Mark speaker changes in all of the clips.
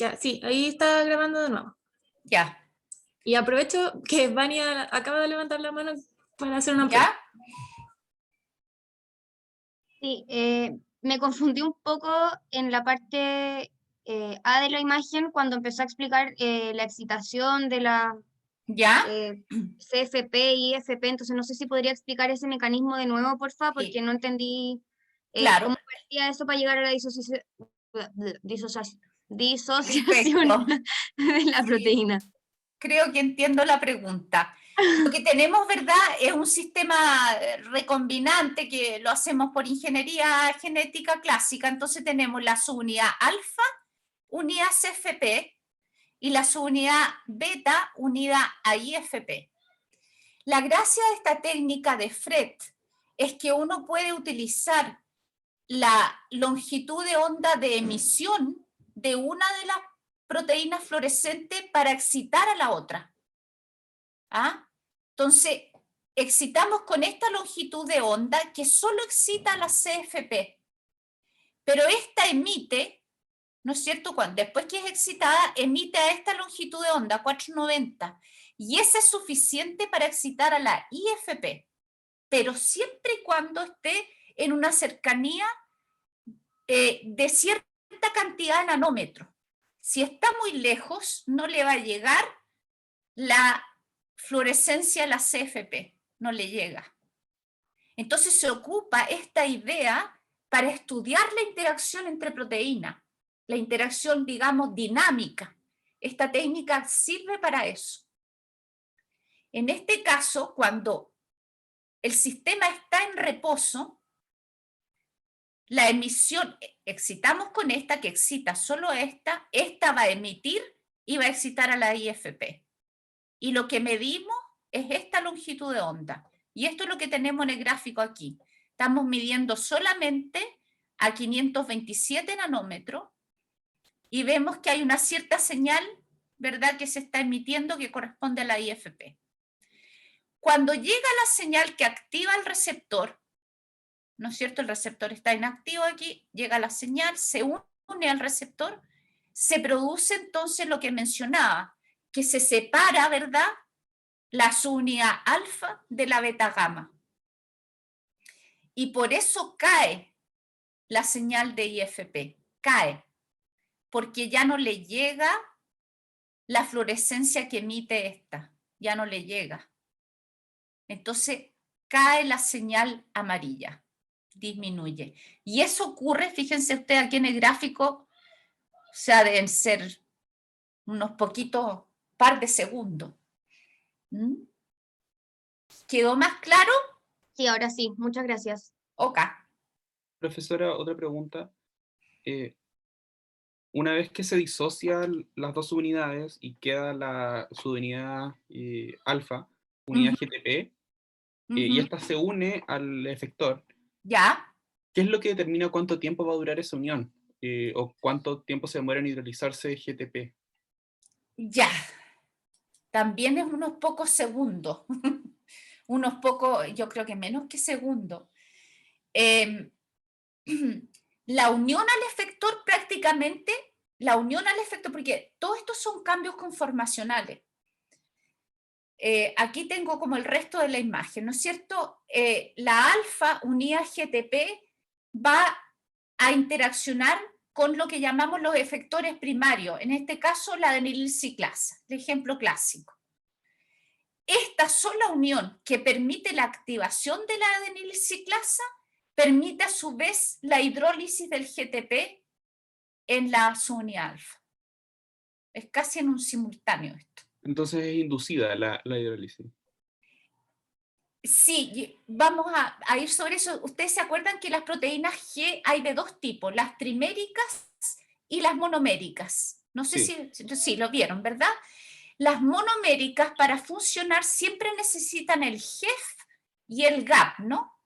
Speaker 1: Ya, sí, ahí está grabando de nuevo.
Speaker 2: Ya.
Speaker 1: Y aprovecho que Vania acaba de levantar la mano para hacer una pregunta.
Speaker 2: ¿Ya?
Speaker 3: Sí, me confundí un poco en la parte A de la imagen cuando empezó a explicar la excitación de la
Speaker 2: ¿Ya?
Speaker 3: CFP y IFP, entonces no sé si podría explicar ese mecanismo de nuevo, porfa, porque
Speaker 2: Sí,
Speaker 3: no entendí
Speaker 2: claro.
Speaker 3: cómo partía eso para llegar a la disociación
Speaker 2: Perfecto.
Speaker 3: de la
Speaker 2: Sí,
Speaker 3: proteína.
Speaker 2: creo que entiendo la pregunta. Lo que tenemos, ¿verdad?, es un sistema recombinante que lo hacemos por ingeniería genética clásica. Entonces tenemos la subunidad alfa unida a CFP y la subunidad beta unida a IFP. La gracia de esta técnica de FRET es que uno puede utilizar la longitud de onda de emisión de una de las proteínas fluorescentes para excitar a la otra. ¿Ah? Entonces, excitamos con esta longitud de onda que solo excita a la CFP, pero esta emite, ¿no es cierto? Después que es excitada, emite a esta longitud de onda, 490, y esa es suficiente para excitar a la IFP, pero siempre y cuando esté en una cercanía de cierta cantidad de nanómetros. Si está muy lejos, no le va a llegar la fluorescencia a la CFP, no le llega. Entonces se ocupa esta idea para estudiar la interacción entre proteínas, la interacción, digamos, dinámica. Esta técnica sirve para eso. En este caso, cuando el sistema está en reposo, la emisión, excitamos con esta, que excita solo esta va a emitir y va a excitar a la IFP. Y lo que medimos es esta longitud de onda. Y esto es lo que tenemos en el gráfico aquí. Estamos midiendo solamente a 527 nanómetros y vemos que hay una cierta señal, ¿verdad?, que se está emitiendo que corresponde a la IFP. Cuando llega la señal que activa el receptor, ¿no es cierto? El receptor está inactivo aquí, llega la señal, se une al receptor, se produce entonces lo que mencionaba, que se separa, ¿verdad?, la subunidad alfa de la beta gamma. Y por eso cae la señal de IFP, cae, porque ya no le llega la fluorescencia que emite esta, ya no le llega. Entonces cae la señal amarilla, disminuye. Y eso ocurre, fíjense ustedes aquí en el gráfico, o sea, deben ser unos poquitos par de segundos. ¿Mm? ¿Quedó más claro?
Speaker 3: Sí, ahora sí, muchas gracias.
Speaker 2: Ok.
Speaker 4: Profesora, otra pregunta. Una vez que se disocian las dos subunidades y queda la subunidad alfa, unidad GTP, y esta se une al efector,
Speaker 2: ¿Ya?
Speaker 4: ¿qué es lo que determina cuánto tiempo va a durar esa unión? ¿O cuánto tiempo se demora en hidrolizarse GTP?
Speaker 2: Ya. También es unos pocos segundos. Unos pocos, yo creo que menos que segundos. La unión al efector prácticamente, la unión al efector, porque todos estos son cambios conformacionales. Aquí tengo como el resto de la imagen, ¿no es cierto? La alfa unida a GTP va a interaccionar con lo que llamamos los efectores primarios, en este caso la adenilciclasa, el ejemplo clásico. Esta sola unión que permite la activación de la adenilciclasa permite a su vez la hidrólisis del GTP en la subunidad alfa. Es casi en un simultáneo esto.
Speaker 4: Entonces es inducida la hidrólisis.
Speaker 2: Sí, vamos a ir sobre eso. Ustedes se acuerdan que las proteínas G hay de dos tipos, las triméricas y las monoméricas. No sé si lo vieron, ¿verdad? Las monoméricas para funcionar siempre necesitan el GEF y el GAP, ¿no?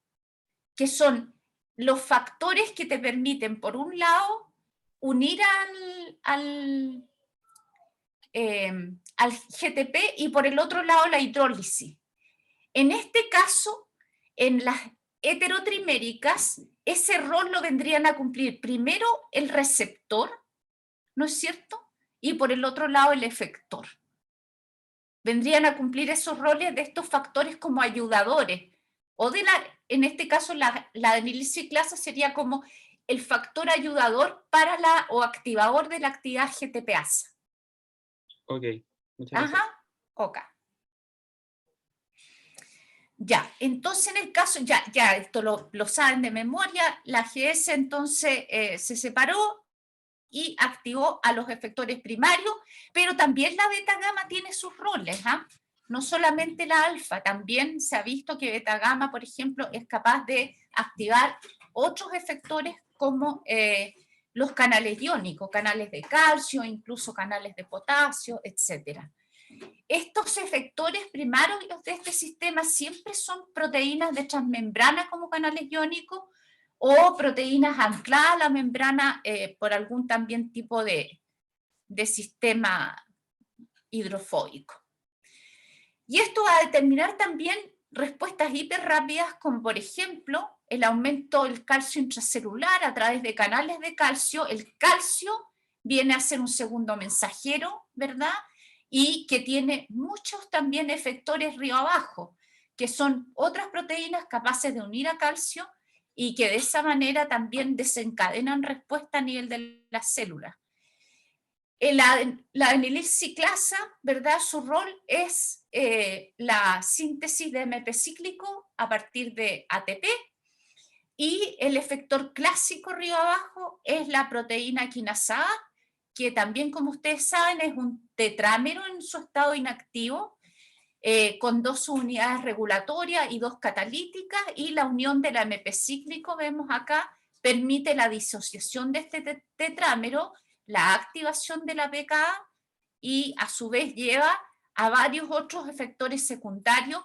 Speaker 2: Que son los factores que te permiten, por un lado, unir al GTP y por el otro lado la hidrólisis. En este caso, en las heterotriméricas, ese rol lo vendrían a cumplir primero el receptor, ¿no es cierto? y por el otro lado el efector. Vendrían a cumplir esos roles de estos factores como ayudadores, o en este caso la adenilciclasa sería como el factor ayudador para o activador de la actividad GTPasa.
Speaker 4: Ok, muchas gracias.
Speaker 2: Ajá, ok. Ya, entonces en el caso, ya esto lo saben de memoria, la GS entonces se separó y activó a los efectores primarios, pero también la beta gamma tiene sus roles, ¿ah? No solamente la alfa, también se ha visto que beta gamma, por ejemplo, es capaz de activar otros efectores como los canales iónicos, canales de calcio, incluso canales de potasio, etcétera. Estos efectores primarios de este sistema siempre son proteínas de transmembrana como canales iónicos o proteínas ancladas a la membrana por algún también tipo de sistema hidrofóbico. Y esto va a determinar también respuestas hiperrápidas como por ejemplo el aumento del calcio intracelular a través de canales de calcio. El calcio viene a ser un segundo mensajero, ¿verdad? Y que tiene muchos también efectores río abajo, que son otras proteínas capaces de unir a calcio y que de esa manera también desencadenan respuesta a nivel de las células. La adenilciclasa, ¿verdad? Su rol es la síntesis de AMP cíclico a partir de ATP, y el efector clásico río abajo es la proteína quinasa A, que también, como ustedes saben, es un tetrámero en su estado inactivo, con 2 unidades regulatorias y 2 catalíticas, y la unión del AMP cíclico, vemos acá, permite la disociación de este tetrámero, la activación de la pKa, y a su vez lleva a varios otros efectores secundarios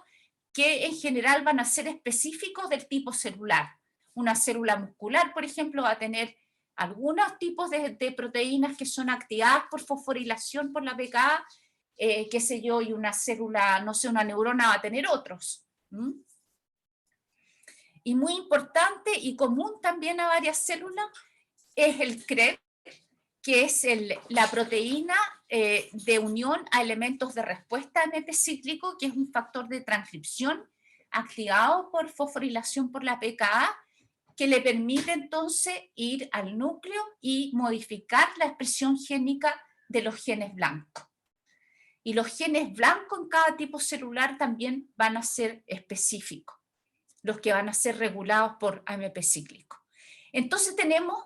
Speaker 2: que en general van a ser específicos del tipo celular. Una célula muscular, por ejemplo, va a tener algunos tipos de proteínas que son activadas por fosforilación por la pKa, qué sé yo, y una célula, no sé, una neurona va a tener otros. Y muy importante y común también a varias células es el CREB, que es la proteína de unión a elementos de respuesta AMP cíclico, que es un factor de transcripción activado por fosforilación por la pKa, que le permite entonces ir al núcleo y modificar la expresión génica de los genes blancos. Y los genes blancos en cada tipo celular también van a ser específicos, los que van a ser regulados por AMP cíclico. Entonces tenemos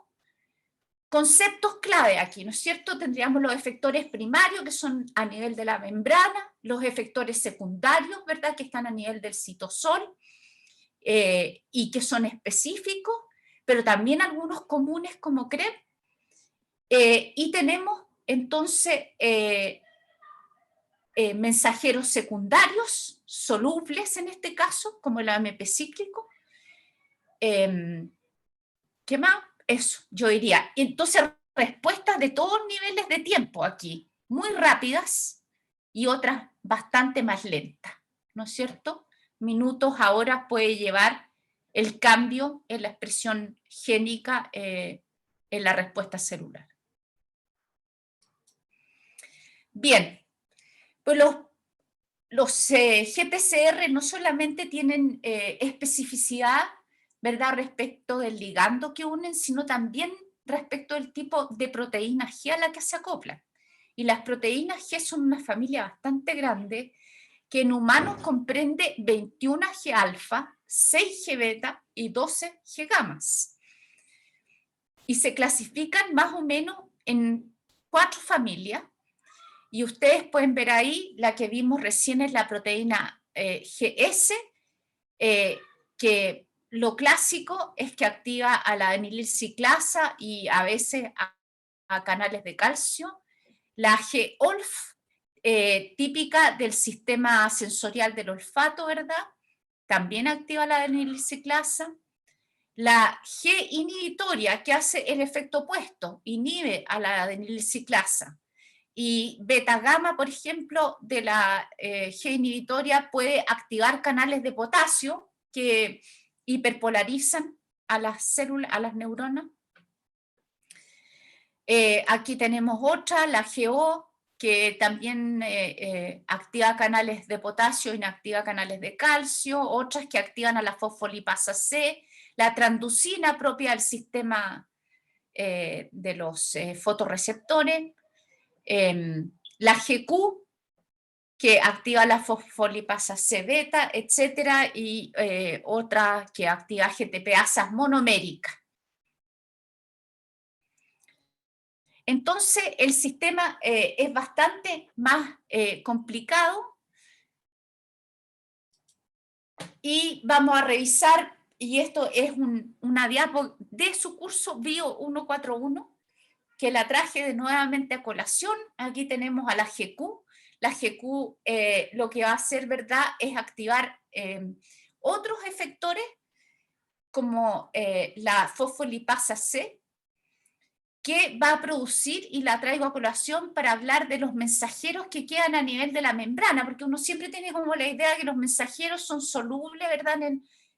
Speaker 2: conceptos clave aquí, ¿no es cierto? Tendríamos los efectores primarios, que son a nivel de la membrana, los efectores secundarios, ¿verdad?, que están a nivel del citosol, y que son específicos, pero también algunos comunes como CREB, y tenemos entonces mensajeros secundarios, solubles en este caso, como el AMP cíclico. ¿Qué más? Eso, yo diría. Entonces, respuestas de todos niveles de tiempo aquí, muy rápidas y otras bastante más lentas, ¿no es cierto? Minutos a horas puede llevar el cambio en la expresión génica en la respuesta celular. Bien, pues los GPCR no solamente tienen especificidad, ¿verdad?, respecto del ligando que unen, sino también respecto del tipo de proteína G a la que se acoplan. Y las proteínas G son una familia bastante grande, que en humanos comprende 21 G alfa, 6 G beta y 12 G gamas. Y se clasifican más o menos en 4 familias. Y ustedes pueden ver ahí, la que vimos recién es la proteína GS, que lo clásico es que activa a la adenilciclasa y a veces a canales de calcio. La G-OLF, típica del sistema sensorial del olfato, ¿verdad? También activa la adenilciclasa. La G inhibitoria, que hace el efecto opuesto, inhibe a la adenilciclasa. Y beta gamma, por ejemplo, de la G inhibitoria puede activar canales de potasio que hiperpolarizan a las células, a las neuronas. Aquí tenemos otra, la GO, que también activa canales de potasio, inactiva canales de calcio, otras que activan a la fosfolipasa C, la transducina propia del sistema de los fotorreceptores, la GQ, que activa la fosfolipasa C beta, etcétera, y otra que activa GTP-asas monomérica. Entonces, el sistema es bastante más complicado y vamos a revisar, y esto es una diapo de su curso Bio 141, que la traje nuevamente a colación. Aquí tenemos a la GQ. La GQ lo que va a hacer, ¿verdad?, es activar otros efectores como la fosfolipasa C, que va a producir, y la traigo a colación para hablar de los mensajeros que quedan a nivel de la membrana, porque uno siempre tiene como la idea que los mensajeros son solubles, ¿verdad?,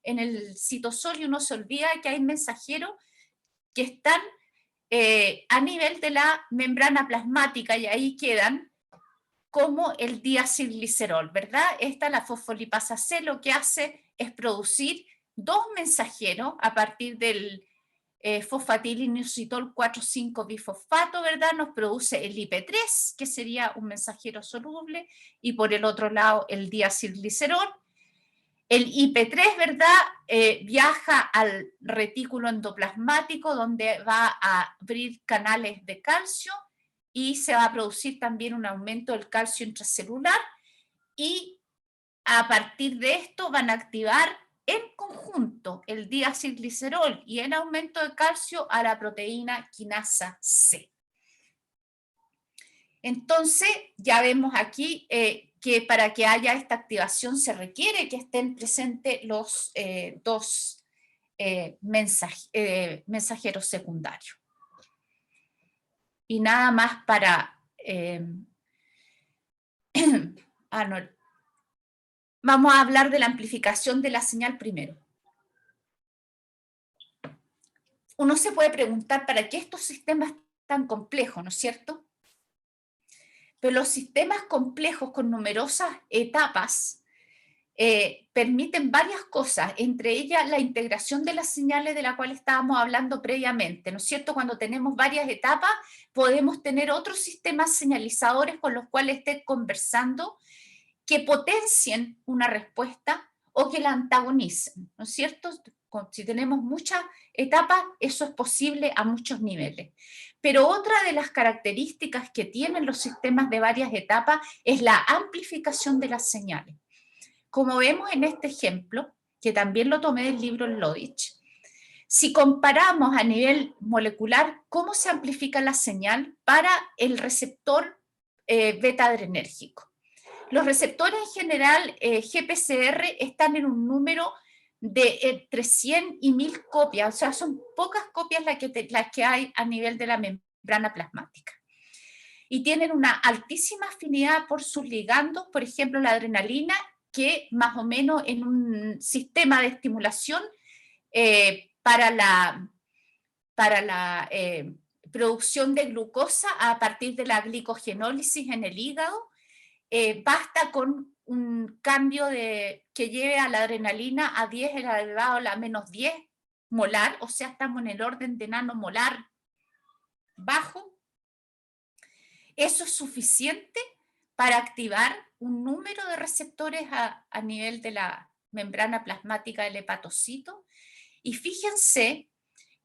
Speaker 2: en el citosol, y uno se olvida que hay mensajeros que están a nivel de la membrana plasmática, y ahí quedan como el diacilglicerol, ¿verdad? Esta, la fosfolipasa C, lo que hace es producir dos mensajeros a partir del fosfatilinositol 4,5-bifosfato, ¿verdad? Nos produce el IP3, que sería un mensajero soluble, y por el otro lado el diacilglicerol. El IP3, ¿verdad?, viaja al retículo endoplasmático, donde va a abrir canales de calcio y se va a producir también un aumento del calcio intracelular, y a partir de esto van a activar en conjunto el diacilglicerol y el aumento de calcio a la proteína quinasa C. Entonces, ya vemos aquí que para que haya esta activación se requiere que estén presentes los dos mensajeros secundarios. Y nada más para... Vamos a hablar de la amplificación de la señal primero. Uno se puede preguntar para qué estos sistemas tan complejos, ¿no es cierto? Pero los sistemas complejos con numerosas etapas permiten varias cosas, entre ellas la integración de las señales de la cual estábamos hablando previamente, ¿no es cierto? Cuando tenemos varias etapas, podemos tener otros sistemas señalizadores con los cuales esté conversando, que potencien una respuesta o que la antagonicen, ¿no es cierto? Si tenemos muchas etapas, eso es posible a muchos niveles. Pero otra de las características que tienen los sistemas de varias etapas es la amplificación de las señales. Como vemos en este ejemplo, que también lo tomé del libro Lodich, si comparamos a nivel molecular cómo se amplifica la señal para el receptor beta-adrenérgico. Los receptores en general GPCR están en un número de entre 100 y 1000 copias, o sea, son pocas copias las que hay a nivel de la membrana plasmática. Y tienen una altísima afinidad por sus ligandos, por ejemplo, la adrenalina, que más o menos en un sistema de estimulación para la producción de glucosa a partir de la glicogenólisis en el hígado, basta con un cambio que lleve a la adrenalina a 10 elevado a la menos 10 molar, o sea, estamos en el orden de nanomolar bajo. Eso es suficiente para activar un número de receptores a nivel de la membrana plasmática del hepatocito. Y fíjense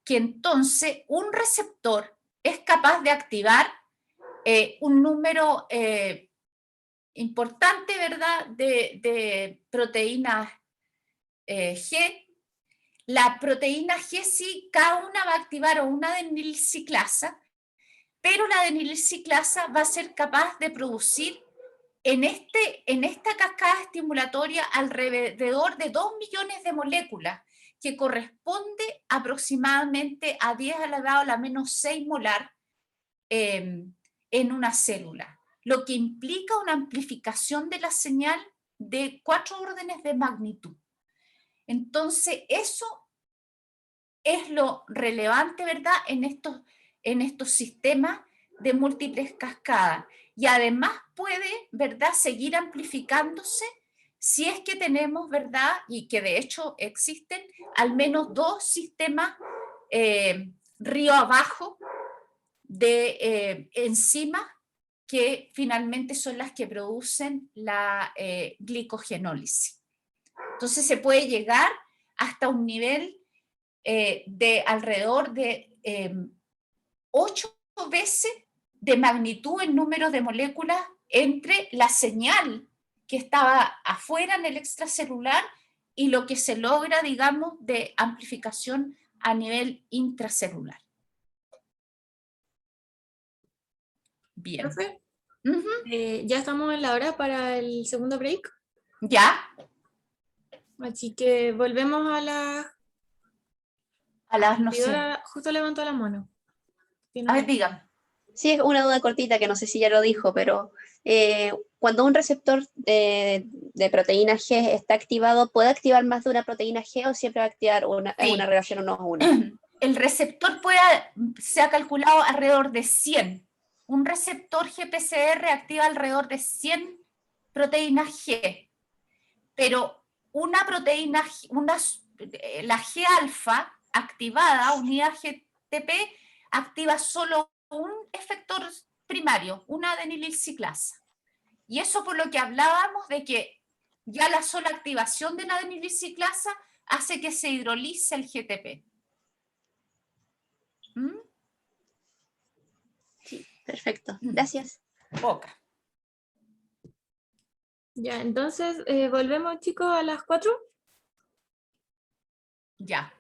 Speaker 2: que entonces un receptor es capaz de activar un número importante, ¿verdad?, de proteínas G. La proteína G sí, cada una va a activar o una adenilciclasa, pero la adenilciclasa va a ser capaz de producir en esta cascada estimulatoria alrededor de 2 millones de moléculas, que corresponde aproximadamente a 10 elevado a la menos 6 molar en una célula, lo que implica una amplificación de la señal de 4 órdenes de magnitud. Entonces, eso es lo relevante, ¿verdad?, en estos en estos sistemas de múltiples cascadas. Y además puede, ¿verdad?, seguir amplificándose si es que tenemos, ¿verdad?, y que de hecho existen al menos 2 sistemas río abajo de enzimas que finalmente son las que producen la glicogenólisis. Entonces se puede llegar hasta un nivel de alrededor de 8 veces de magnitud en número de moléculas entre la señal que estaba afuera en el extracelular y lo que se logra, digamos, de amplificación a nivel intracelular. Bien.
Speaker 1: Profe,
Speaker 2: Ujú.
Speaker 1: ya estamos en la hora para el segundo break,
Speaker 2: ¿Ya?
Speaker 1: así que volvemos a la
Speaker 2: A las, no sé.
Speaker 1: repetidora. Justo levantó la mano.
Speaker 2: A ver, digan.
Speaker 5: Sí, es una duda cortita que no sé si ya lo dijo, pero cuando un receptor de proteína G está activado, ¿puede activar más de una proteína G o siempre va a activar una,
Speaker 2: Sí.
Speaker 5: una relación 1 a 1?
Speaker 2: El receptor se ha calculado alrededor de 100. Un receptor GPCR activa alrededor de 100 proteínas G, pero una proteína, la G alfa activada, unidad GTP, activa solo un efector primario, una adenililciclasa. Y eso por lo que hablábamos de que ya la sola activación de la adenililciclasa hace que se hidrolice el GTP. ¿Mm?
Speaker 5: Sí, perfecto. Gracias.
Speaker 2: Poca.
Speaker 1: Ya, entonces volvemos, chicos, a las 4.
Speaker 2: Ya.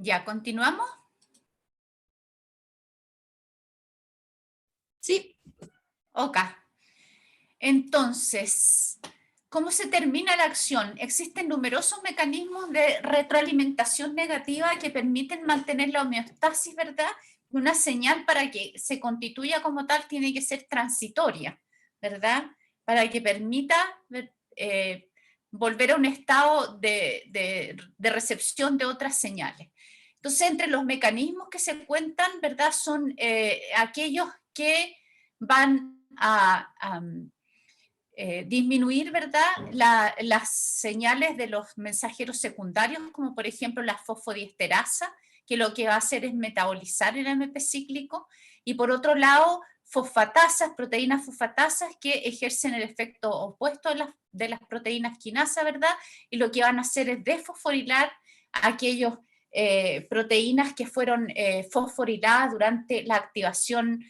Speaker 2: Ya, ¿continuamos?
Speaker 1: Sí,
Speaker 2: Ok. Entonces, ¿cómo se termina la acción? Existen numerosos mecanismos de retroalimentación negativa que permiten mantener la homeostasis, ¿verdad? Una señal para que se constituya como tal tiene que ser transitoria, ¿verdad? Para que permita volver a un estado de recepción de otras señales. Entonces, entre los mecanismos que se cuentan, ¿verdad? Son aquellos que van a disminuir, ¿verdad?, las señales de los mensajeros secundarios, como por ejemplo la fosfodiesterasa, que lo que va a hacer es metabolizar el AMP cíclico, y por otro lado, fosfatasas, proteínas fosfatasas, que ejercen el efecto opuesto de las proteínas quinasa, ¿verdad?, y lo que van a hacer es desfosforilar aquellas proteínas que fueron fosforiladas durante la activación,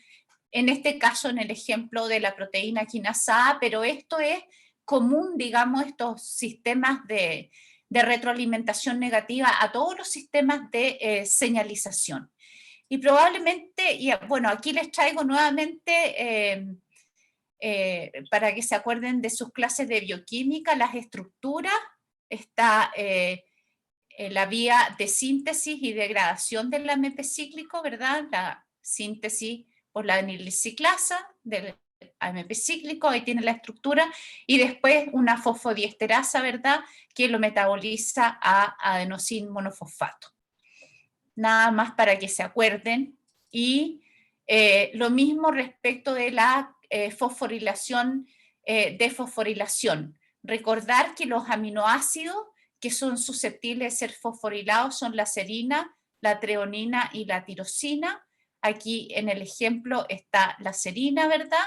Speaker 2: en este caso en el ejemplo de la proteína quinasa A, pero esto es común, digamos, estos sistemas de retroalimentación negativa a todos los sistemas de señalización. Y probablemente, bueno, aquí les traigo nuevamente, para que se acuerden de sus clases de bioquímica, las estructuras. Está la vía de síntesis y degradación del AMP cíclico, ¿verdad? La síntesis por la anilciclasa del AMP cíclico, ahí tiene la estructura, y después una fosfodiesterasa, ¿verdad?, que lo metaboliza a adenosín monofosfato. Nada más para que se acuerden. Y lo mismo respecto de la fosforilación, desfosforilación. Recordar que los aminoácidos que son susceptibles de ser fosforilados son la serina, la treonina y la tirosina. Aquí en el ejemplo está la serina, ¿verdad?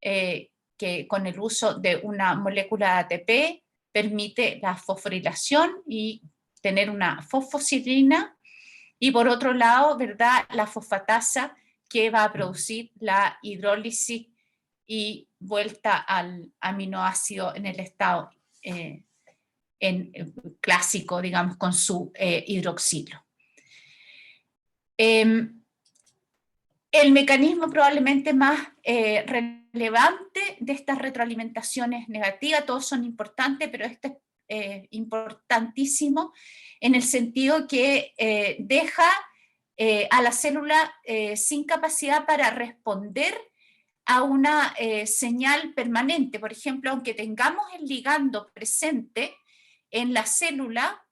Speaker 2: Que con el uso de una molécula de ATP permite la fosforilación y tener una fosfosilina. Y por otro lado, ¿verdad?, la fosfatasa, que va a producir la hidrólisis y vuelta al aminoácido en el estado clásico, digamos, con su hidroxilo. El mecanismo probablemente más relevante de estas retroalimentaciones negativas, todos son importantes, pero este es importantísimo en el sentido que deja a la célula sin capacidad para responder a una señal permanente. Por ejemplo, aunque tengamos el ligando presente en la célula,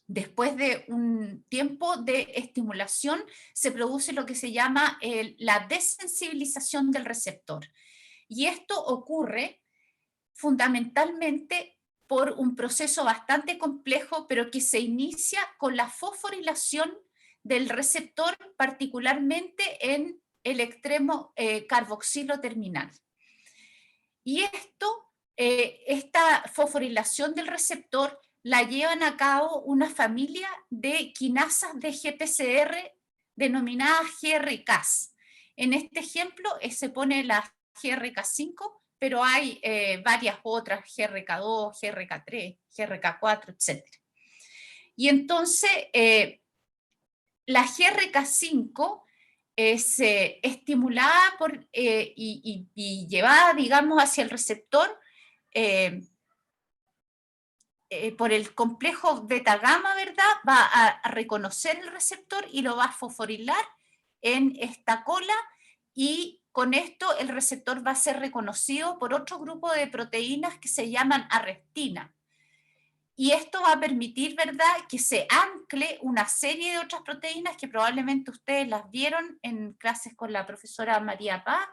Speaker 2: después de un tiempo de estimulación, se produce lo que se llama la desensibilización del receptor. Y esto ocurre fundamentalmente por un proceso bastante complejo, pero que se inicia con la fosforilación del receptor, particularmente en el extremo carboxilo terminal. Y esta fosforilación del receptor la llevan a cabo una familia de quinasas de GPCR denominadas GRKs. En este ejemplo se pone la GRK5, pero hay varias otras, GRK2, GRK3, GRK4, etc. Y entonces la GRK5 es estimulada y llevada, digamos, hacia el receptor por el complejo beta-gamma, ¿verdad? Va a reconocer el receptor y lo va a fosforilar en esta cola, y con esto el receptor va a ser reconocido por otro grupo de proteínas que se llaman arrestina. Y esto va a permitir, ¿verdad?, que se ancle una serie de otras proteínas que probablemente ustedes las vieron en clases con la profesora María Paz,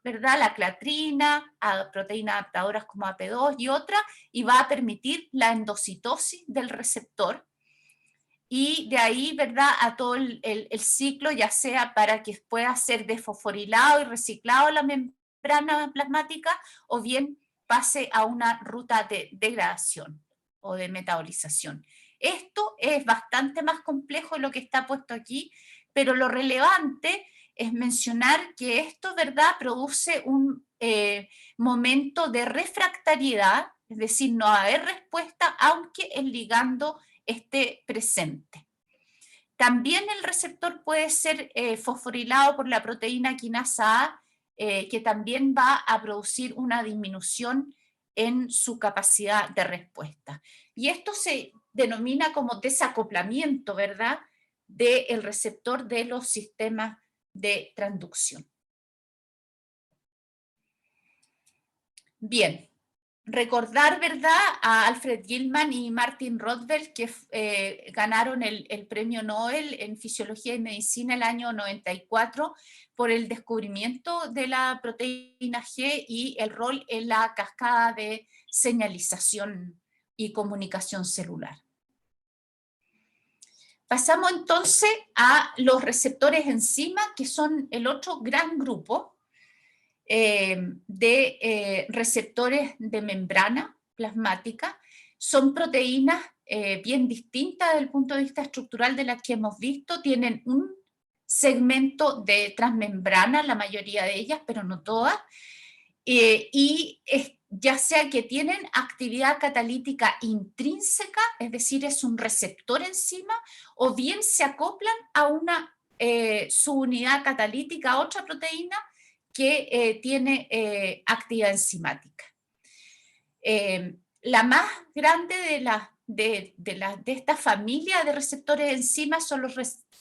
Speaker 2: ¿verdad?, la clatrina, proteínas adaptadoras como AP2 y otras, y va a permitir la endocitosis del receptor. Y de ahí, ¿verdad?, a todo el ciclo, ya sea para que pueda ser desfosforilado y reciclado la membrana plasmática, o bien pase a una ruta de degradación o de metabolización. Esto es bastante más complejo de lo que está puesto aquí, pero lo relevante es mencionar que esto, ¿verdad?, produce un momento de refractariedad, es decir, no va a haber respuesta aunque el ligando esté presente. También el receptor puede ser fosforilado por la proteína quinasa A, que también va a producir una disminución en su capacidad de respuesta. Y esto se denomina como desacoplamiento, ¿verdad?, del receptor de los sistemas de transducción. Bien, recordar, ¿verdad?, a Alfred Gilman y Martin Rothwell, que ganaron el premio Nobel en Fisiología y Medicina el año 94 por el descubrimiento de la proteína G y el rol en la cascada de señalización y comunicación celular. Pasamos entonces a los receptores enzima, que son el otro gran grupo de receptores de membrana plasmática. Son proteínas bien distintas desde el punto de vista estructural de las que hemos visto. Tienen un segmento de transmembrana, la mayoría de ellas, pero no todas, ya sea que tienen actividad catalítica intrínseca, es decir, es un receptor enzima, o bien se acoplan a una subunidad catalítica, a otra proteína que tiene actividad enzimática. La más grande de esta familia de receptores enzimas son los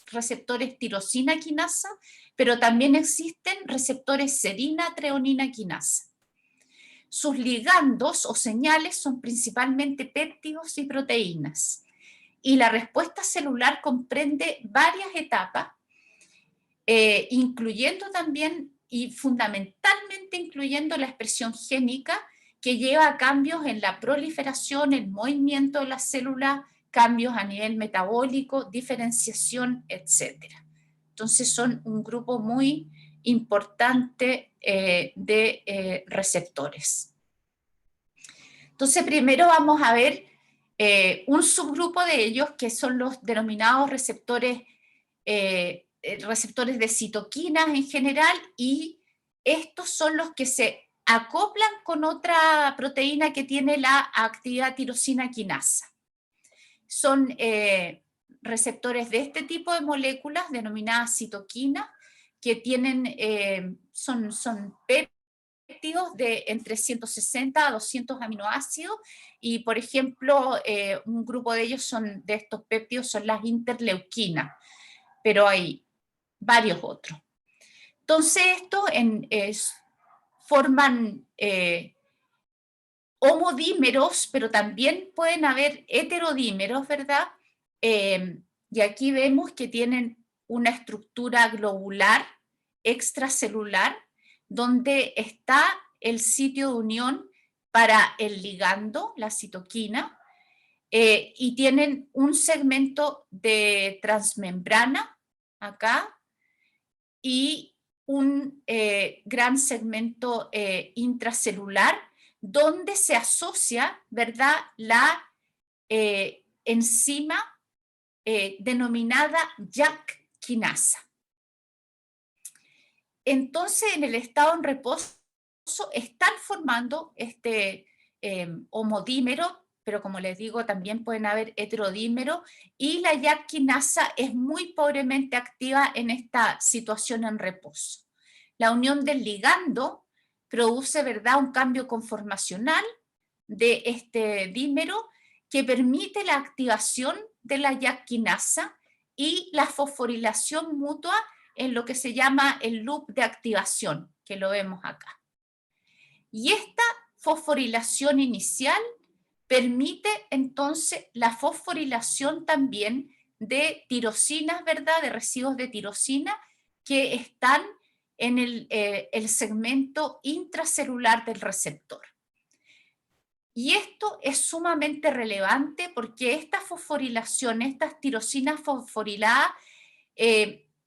Speaker 2: receptores tirosina quinasa, pero también existen receptores serina treonina quinasa. Sus ligandos o señales son principalmente péptidos y proteínas. Y la respuesta celular comprende varias etapas, incluyendo también y fundamentalmente incluyendo la expresión génica, que lleva a cambios en la proliferación, el movimiento de las células, cambios a nivel metabólico, diferenciación, etc. Entonces son un grupo muy importante de receptores. Entonces primero vamos a ver un subgrupo de ellos, que son los denominados receptores de citoquinas en general, y estos son los que se acoplan con otra proteína que tiene la actividad tirosina quinasa. Son receptores de este tipo de moléculas denominadas citoquinas, que tienen, son péptidos de entre 160 a 200 aminoácidos, y por ejemplo un grupo de ellos de estos péptidos son las interleuquinas, pero hay varios otros. Entonces estos forman homodímeros, pero también pueden haber heterodímeros, ¿verdad? Y aquí vemos que tienen una estructura globular extracelular, donde está el sitio de unión para el ligando, la citoquina, y tienen un segmento de transmembrana acá, y un gran segmento intracelular, donde se asocia, ¿verdad?, la enzima denominada JAK quinasa. Entonces, en el estado en reposo están formando este homodímero, pero como les digo, también pueden haber heterodímeros, y la JAK quinasa es muy pobremente activa en esta situación en reposo. La unión del ligando produce, ¿verdad?, un cambio conformacional de este dímero que permite la activación de la JAK quinasa y la fosforilación mutua en lo que se llama el loop de activación, que lo vemos acá. Y esta fosforilación inicial permite entonces la fosforilación también de tirosinas, ¿verdad?, de residuos de tirosina que están en el segmento intracelular del receptor. Y esto es sumamente relevante porque esta fosforilación, estas tirosinas fosforiladas,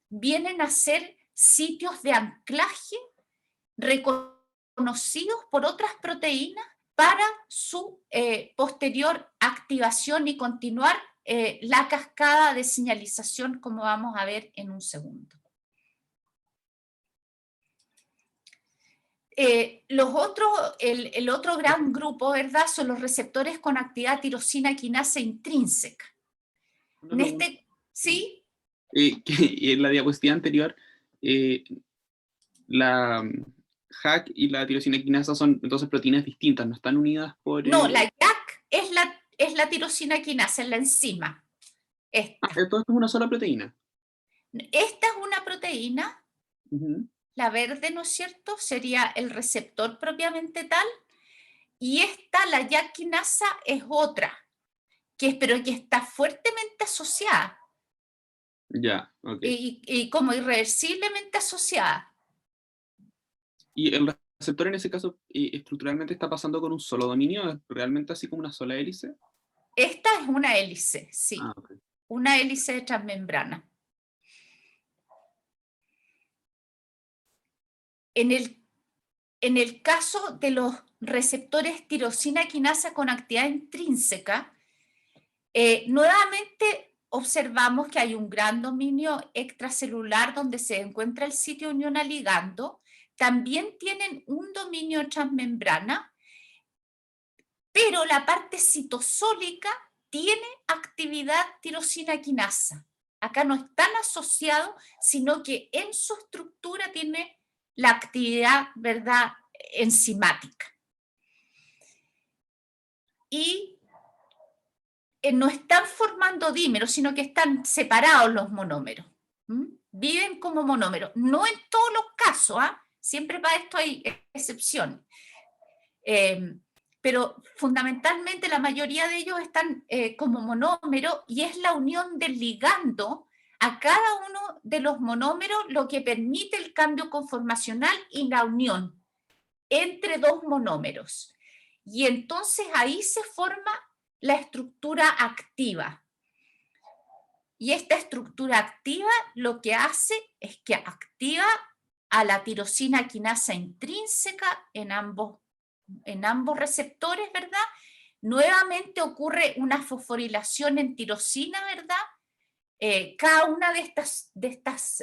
Speaker 2: vienen a ser sitios de anclaje reconocidos por otras proteínas para su posterior activación y continuar la cascada de señalización, como vamos a ver en un segundo. El otro gran grupo, ¿verdad?, son los receptores con actividad tirosina quinasa intrínseca. ¿Sí?
Speaker 4: que en la diapositiva anterior, la JAK y la tirosina quinasa son entonces proteínas distintas, no están unidas por...
Speaker 2: No, la JAK es la tirosina quinasa, es la enzima.
Speaker 4: Esto es una sola proteína.
Speaker 2: Esta es una proteína,
Speaker 4: Ujú.
Speaker 2: la verde, ¿no es cierto? Sería el receptor propiamente tal, y esta, la JAK quinasa, es otra, pero que está fuertemente asociada.
Speaker 4: Ya, ok.
Speaker 2: Y como irreversiblemente asociada.
Speaker 4: ¿Y el receptor en ese caso estructuralmente está pasando con un solo dominio? ¿Es realmente así como una sola hélice?
Speaker 2: Esta es una hélice, sí.
Speaker 4: Ah, ok.
Speaker 2: Una hélice de transmembrana. En el caso de los receptores tirosina quinasa con actividad intrínseca, nuevamente observamos que hay un gran dominio extracelular donde se encuentra el sitio unión a ligando. También tienen un dominio transmembrana, pero la parte citosólica tiene actividad tirosina quinasa. Acá no están asociados, sino que en su estructura tiene la actividad, ¿verdad?, enzimática. Y no están formando dímeros, sino que están separados los monómeros. Viven como monómeros. No en todos los casos, siempre para esto hay excepciones. Pero fundamentalmente la mayoría de ellos están como monómero, y es la unión del ligando a cada uno de los monómeros lo que permite el cambio conformacional y la unión entre dos monómeros. Y entonces ahí se forma la estructura activa. Y esta estructura activa lo que hace es que activa a la tirosina quinasa intrínseca en ambos receptores, ¿verdad? Nuevamente ocurre una fosforilación en tirosina, ¿verdad? Cada una de estas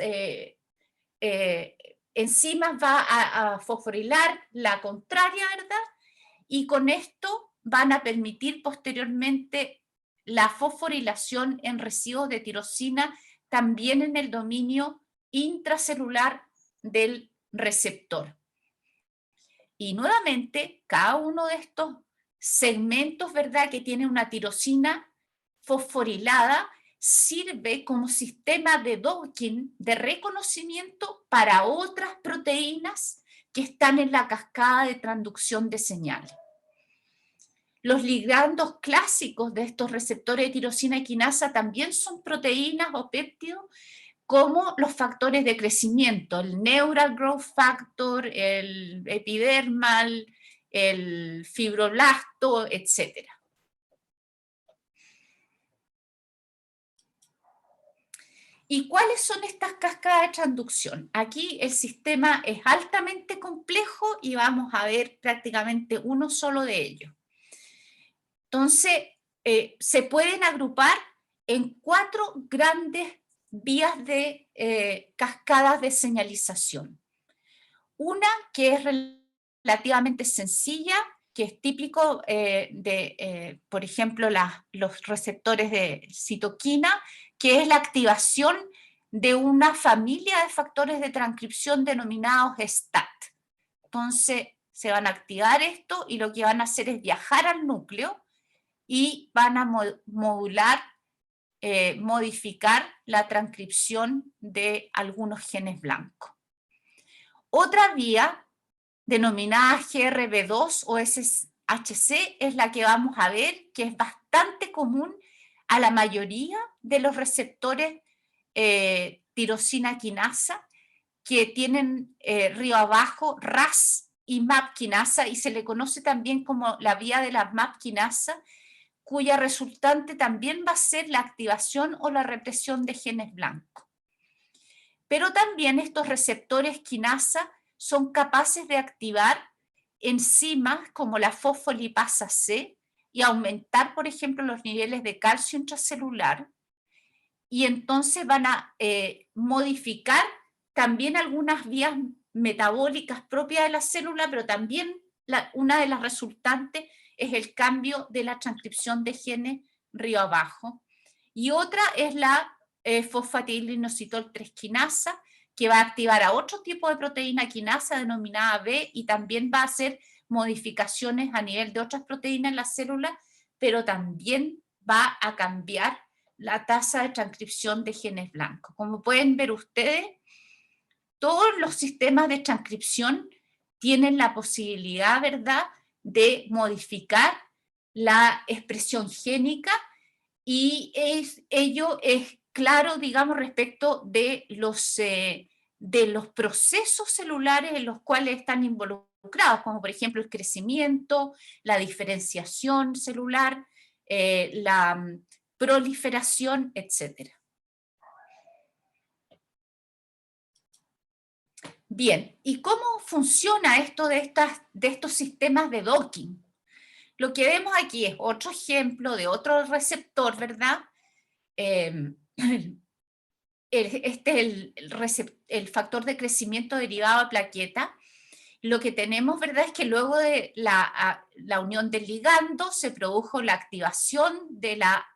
Speaker 2: enzimas va a fosforilar la contraria, ¿verdad? Y con esto van a permitir posteriormente la fosforilación en residuos de tirosina también en el dominio intracelular del receptor. Y nuevamente, cada uno de estos segmentos, ¿verdad?, que tiene una tirosina fosforilada, sirve como sistema de docking, de reconocimiento para otras proteínas que están en la cascada de transducción de señales. Los ligandos clásicos de estos receptores de tirosina quinasa también son proteínas o péptidos, como los factores de crecimiento, el Neural Growth Factor, el epidermal, el fibroblasto, etc. ¿Y cuáles son estas cascadas de transducción? Aquí el sistema es altamente complejo y vamos a ver prácticamente uno solo de ellos. Entonces, se pueden agrupar en 4 grandes vías de cascadas de señalización. Una que es relativamente sencilla, que es típico por ejemplo, los receptores de citoquina, que es la activación de una familia de factores de transcripción denominados STAT. Entonces, se van a activar esto y lo que van a hacer es viajar al núcleo y van a modificar la transcripción de algunos genes blancos. Otra vía, denominada GRB2 o SHC, es la que vamos a ver, que es bastante común a la mayoría de los receptores tirosina quinasa, que tienen río abajo RAS y MAP quinasa, y se le conoce también como la vía de la MAP quinasa, cuya resultante también va a ser la activación o la represión de genes blancos. Pero también estos receptores quinasa son capaces de activar enzimas como la fosfolipasa C y aumentar, por ejemplo, los niveles de calcio intracelular, y entonces van a modificar también algunas vías metabólicas propias de la célula, pero también una de las resultantes es el cambio de la transcripción de genes río abajo. Y otra es la fosfatidilinositol 3 quinasa, que va a activar a otro tipo de proteína quinasa denominada B y también va a hacer modificaciones a nivel de otras proteínas en la célula, pero también va a cambiar la tasa de transcripción de genes blancos. Como pueden ver ustedes, todos los sistemas de transcripción tienen la posibilidad, ¿verdad?, de modificar la expresión génica y ello es claro, digamos, respecto de los procesos celulares en los cuales están involucrados, como por ejemplo el crecimiento, la diferenciación celular, la proliferación, etc. Bien, ¿y cómo funciona esto de estos sistemas de docking? Lo que vemos aquí es otro ejemplo de otro receptor, ¿verdad? Este es el factor de crecimiento derivado de plaqueta. Lo que tenemos, ¿verdad?, es que luego de la unión del ligando se produjo la activación de la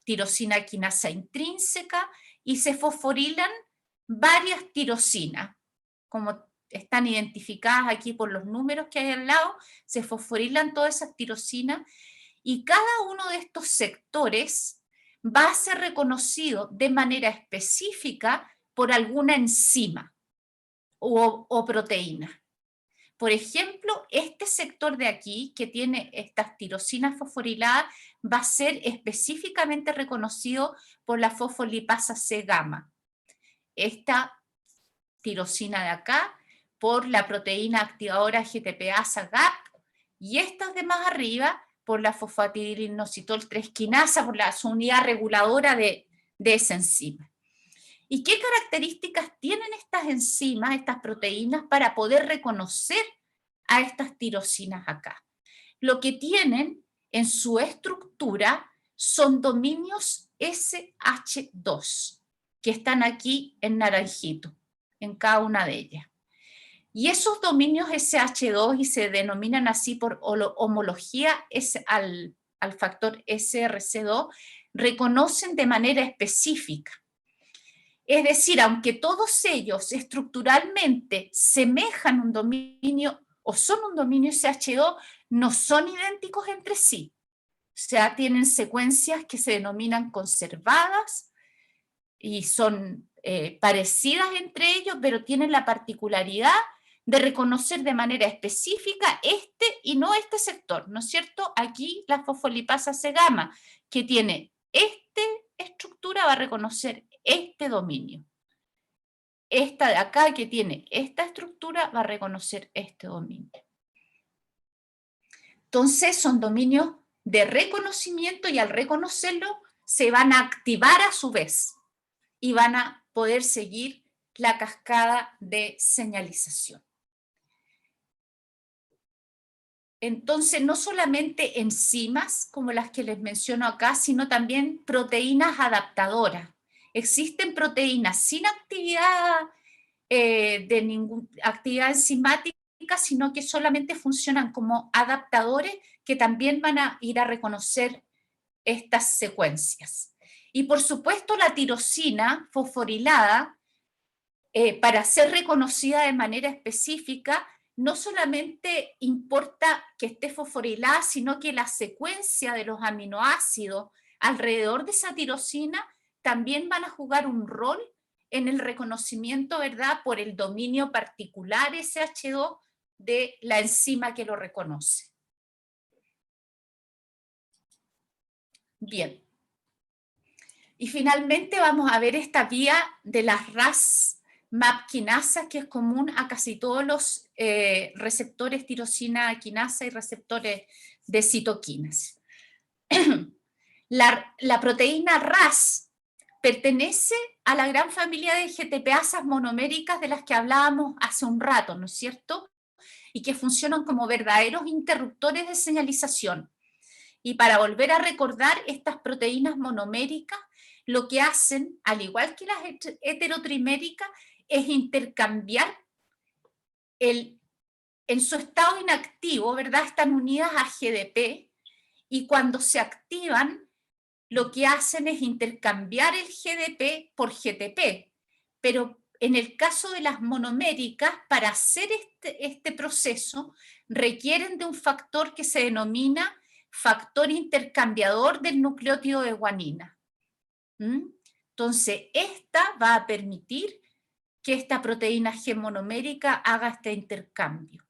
Speaker 2: tirosina quinasa intrínseca y se fosforilan varias tirosinas, como están identificadas aquí por los números que hay al lado, se fosforilan todas esas tirosinas y cada uno de estos sectores va a ser reconocido de manera específica por alguna enzima o proteína. Por ejemplo, este sector de aquí, que tiene estas tirosinas fosforiladas, va a ser específicamente reconocido por la fosfolipasa C-gamma. Esta tirosina de acá, por la proteína activadora GTPase-GAP, y estas de más arriba, por la fosfatidilinositol 3 quinasa, por su unidad reguladora de esa enzima. ¿Y qué características tienen estas enzimas, estas proteínas, para poder reconocer a estas tirosinas acá? Lo que tienen en su estructura son dominios SH2, que están aquí en naranjito, en cada una de ellas. Y esos dominios SH2, y se denominan así por homología al factor SRC2, reconocen de manera específica. Es decir, aunque todos ellos estructuralmente semejan un dominio o son un dominio SH2, no son idénticos entre sí. O sea, tienen secuencias que se denominan conservadas y son parecidas entre ellos, pero tienen la particularidad de reconocer de manera específica este y no este sector, ¿no es cierto? Aquí la fosfolipasa C-gamma, que tiene esta estructura, va a reconocer este dominio. Esta de acá, que tiene esta estructura, va a reconocer este dominio. Entonces son dominios de reconocimiento y al reconocerlo se van a activar a su vez y van a poder seguir la cascada de señalización. Entonces, no solamente enzimas como las que les menciono acá, sino también proteínas adaptadoras. Existen proteínas sin actividad actividad enzimática, sino que solamente funcionan como adaptadores que también van a ir a reconocer estas secuencias. Y por supuesto la tirosina fosforilada, para ser reconocida de manera específica, no solamente importa que esté fosforilada, sino que la secuencia de los aminoácidos alrededor de esa tirosina también van a jugar un rol en el reconocimiento, ¿verdad?, por el dominio particular SH2 de la enzima que lo reconoce. Bien. Y finalmente vamos a ver esta vía de las RAS-MAP quinasas, que es común a casi todos los receptores tirosina quinasa y receptores de citoquinas. La proteína RAS pertenece a la gran familia de GTPasas monoméricas de las que hablábamos hace un rato, ¿no es cierto? Y que funcionan como verdaderos interruptores de señalización. Y para volver a recordar, estas proteínas monoméricas lo que hacen, al igual que las heterotriméricas, es intercambiar en su estado inactivo, ¿verdad? Están unidas a GDP y cuando se activan lo que hacen es intercambiar el GDP por GTP, pero en el caso de las monoméricas, para hacer este proceso, requieren de un factor que se denomina factor intercambiador del nucleótido de guanina. Entonces, esta va a permitir que esta proteína G monomérica haga este intercambio.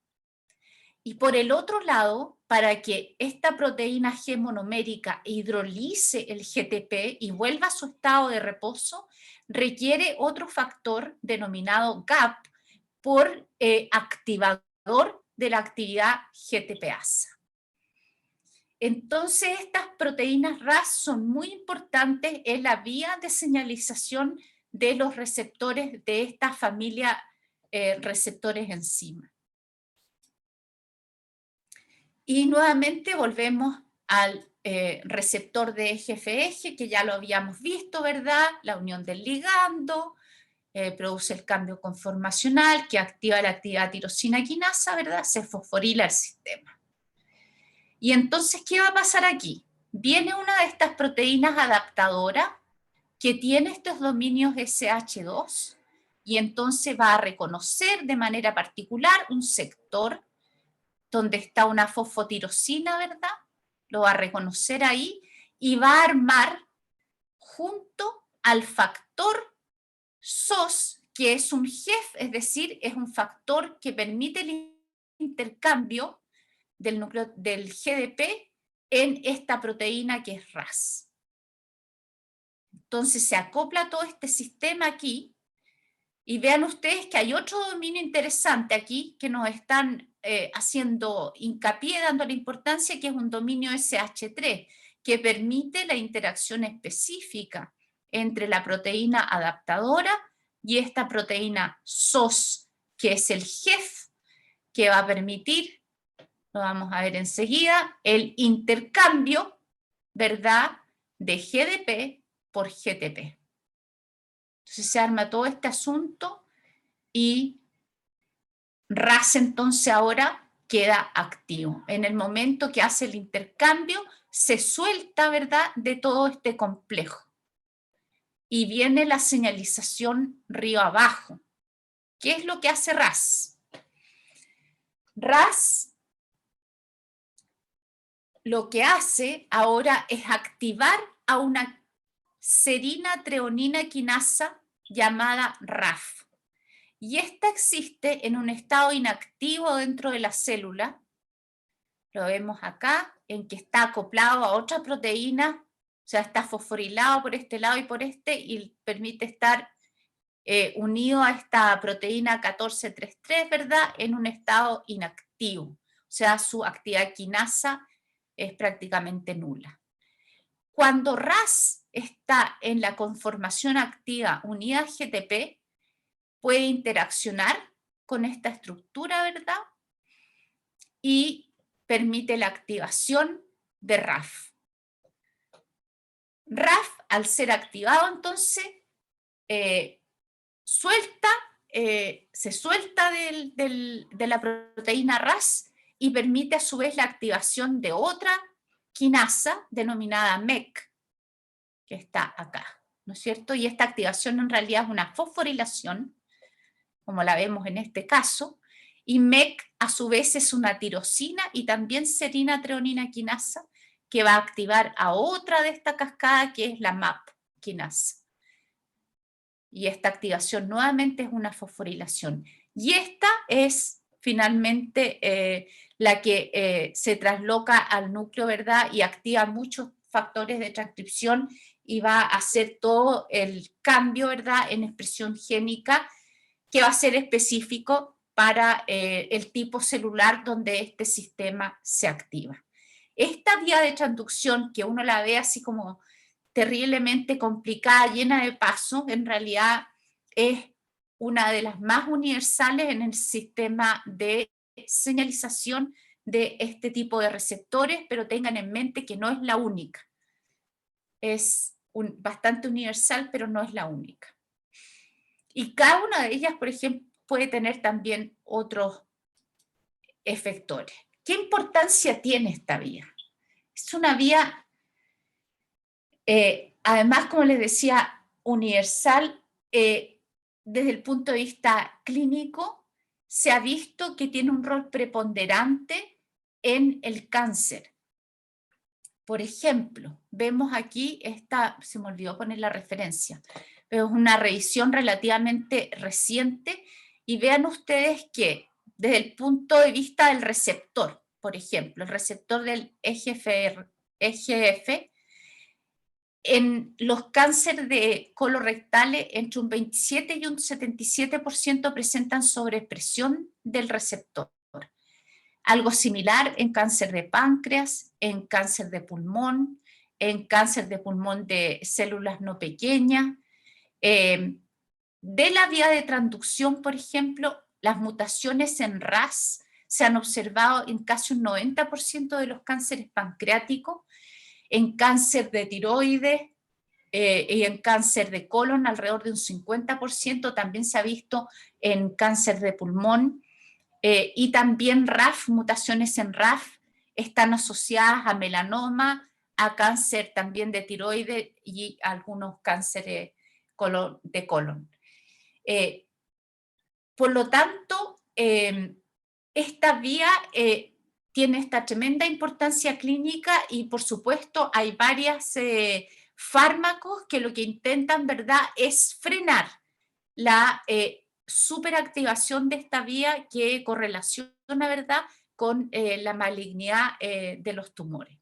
Speaker 2: Y por el otro lado, para que esta proteína G monomérica hidrolice el GTP y vuelva a su estado de reposo, requiere otro factor denominado GAP por activador de la actividad GTPasa. Entonces, estas proteínas RAS son muy importantes en la vía de señalización de los receptores de esta familia receptores enzima. Y nuevamente volvemos al receptor de eje-eje, que ya lo habíamos visto, ¿verdad? La unión del ligando, produce el cambio conformacional que activa la actividad tirosina quinasa, ¿verdad? Se fosforila el sistema. Y entonces, ¿qué va a pasar aquí? Viene una de estas proteínas adaptadoras que tiene estos dominios SH2 y entonces va a reconocer de manera particular un sector donde está una fosfotirosina, ¿verdad? Lo va a reconocer ahí y va a armar junto al factor SOS, que es un GEF, es decir, es un factor que permite el intercambio del núcleo del GDP en esta proteína que es RAS. Entonces se acopla todo este sistema aquí y vean ustedes que hay otro dominio interesante aquí que nos están haciendo hincapié, dando la importancia, que es un dominio SH3, que permite la interacción específica entre la proteína adaptadora y esta proteína SOS, que es el GEF, que va a permitir, lo vamos a ver enseguida, el intercambio, ¿verdad?, de GDP por GTP. Entonces se arma todo este asunto y RAS entonces ahora queda activo. En el momento que hace el intercambio, se suelta, ¿verdad?, de todo este complejo. Y viene la señalización río abajo. ¿Qué es lo que hace RAS? RAS lo que hace ahora es activar a una serina treonina quinasa llamada RAF. Y esta existe en un estado inactivo dentro de la célula. Lo vemos acá, en que está acoplado a otra proteína, o sea, está fosforilado por este lado y por este, y permite estar unido a esta proteína 1433, ¿verdad?, en un estado inactivo. O sea, su actividad quinasa es prácticamente nula. Cuando RAS está en la conformación activa unida a GTP, puede interaccionar con esta estructura, ¿verdad?, y permite la activación de RAF. RAF, al ser activado, entonces, se suelta de la proteína RAS y permite a su vez la activación de otra quinasa denominada MEC, que está acá, ¿no es cierto? Y esta activación en realidad es una fosforilación, como la vemos en este caso, y MEC a su vez es una tirosina y también serina treonina quinasa que va a activar a otra de esta cascada que es la MAP quinasa. Y esta activación nuevamente es una fosforilación. Y esta es finalmente la que se trasloca al núcleo, ¿verdad?, y activa muchos factores de transcripción y va a hacer todo el cambio, ¿verdad?, en expresión génica que va a ser específico para el tipo celular donde este sistema se activa. Esta vía de transducción, que uno la ve así como terriblemente complicada, llena de pasos, en realidad es una de las más universales en el sistema de señalización de este tipo de receptores, pero tengan en mente que no es la única. Es bastante universal, pero no es la única. Y cada una de ellas, por ejemplo, puede tener también otros efectores. ¿Qué importancia tiene esta vía? Es una vía Además, como les decía, universal, desde el punto de vista clínico, se ha visto que tiene un rol preponderante en el cáncer. Por ejemplo, vemos aquí, se me olvidó poner la referencia, pero es una revisión relativamente reciente, y vean ustedes que desde el punto de vista del receptor, por ejemplo, el receptor del EGF, en los cánceres de colorectales entre un 27 y un 77% presentan sobreexpresión del receptor. Algo similar en cáncer de páncreas, en cáncer de pulmón de células no pequeñas. De la vía de transducción, por ejemplo, las mutaciones en RAS se han observado en casi un 90% de los cánceres pancreáticos, en cáncer de tiroides y en cáncer de colon alrededor de un 50%, también se ha visto en cáncer de pulmón, y también RAF, mutaciones en RAF están asociadas a melanoma, a cáncer también de tiroides y algunos cánceres de colon. Por lo tanto, esta vía tiene esta tremenda importancia clínica, y por supuesto hay varios fármacos que lo que intentan, ¿verdad?, es frenar la superactivación de esta vía que correlaciona, ¿verdad?, con la malignidad de los tumores.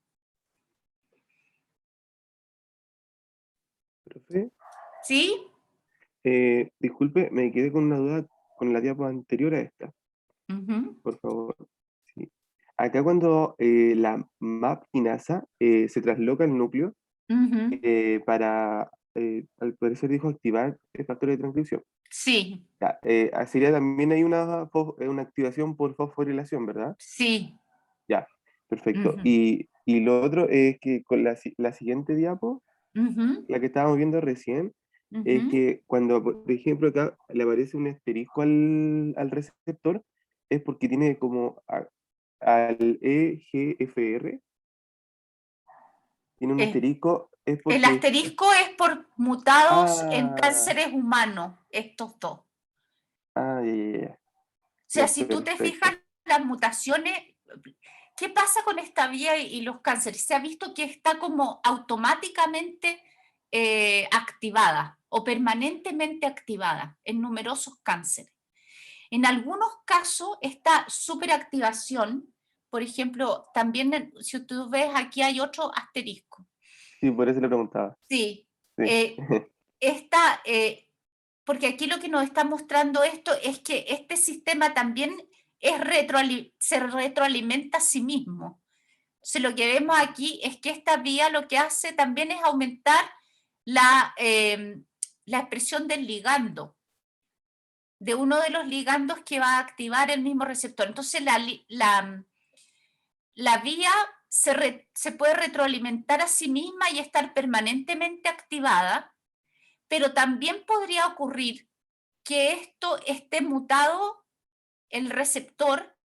Speaker 6: Profe,
Speaker 2: ¿Sí?
Speaker 6: disculpe, me quedé con una duda con la diapo anterior a esta, por favor. Sí. Acá cuando la MAP kinasa se trasloca al núcleo para, al parecer dijo, activar el factor de transcripción.
Speaker 2: Sí,
Speaker 6: Ya, sería también hay una activación por fosforilación, ¿verdad?
Speaker 2: sí.
Speaker 6: Ya, perfecto. Y lo otro es que con la siguiente diapo, la que estábamos viendo recién, es que cuando, por ejemplo, acá le aparece un asterisco al receptor, es porque tiene como al EGFR, tiene un asterisco, es porque...
Speaker 2: El asterisco es por mutados en
Speaker 6: Ah,
Speaker 2: cánceres humanos, estos dos.
Speaker 6: ya, ya, ya.
Speaker 2: O sea,
Speaker 6: Ya,
Speaker 2: si tú te
Speaker 6: perfecto.
Speaker 2: fijas, las mutaciones, ¿qué pasa con esta vía y los cánceres? Se ha visto que está como automáticamente activada o permanentemente activada en numerosos cánceres. En algunos casos, esta superactivación, por ejemplo, también si tú ves aquí hay otro asterisco.
Speaker 6: Sí, por eso le preguntaba.
Speaker 2: Sí,
Speaker 6: Sí.
Speaker 2: porque aquí lo que nos está mostrando esto es que este sistema también se retroalimenta a sí mismo. Entonces, lo que vemos aquí es que esta vía lo que hace también es aumentar la expresión del ligando, de uno de los ligandos que va a activar el mismo receptor. Entonces, la vía se puede retroalimentar a sí misma y estar permanentemente activada, pero también podría ocurrir que esto esté mutado, el receptor,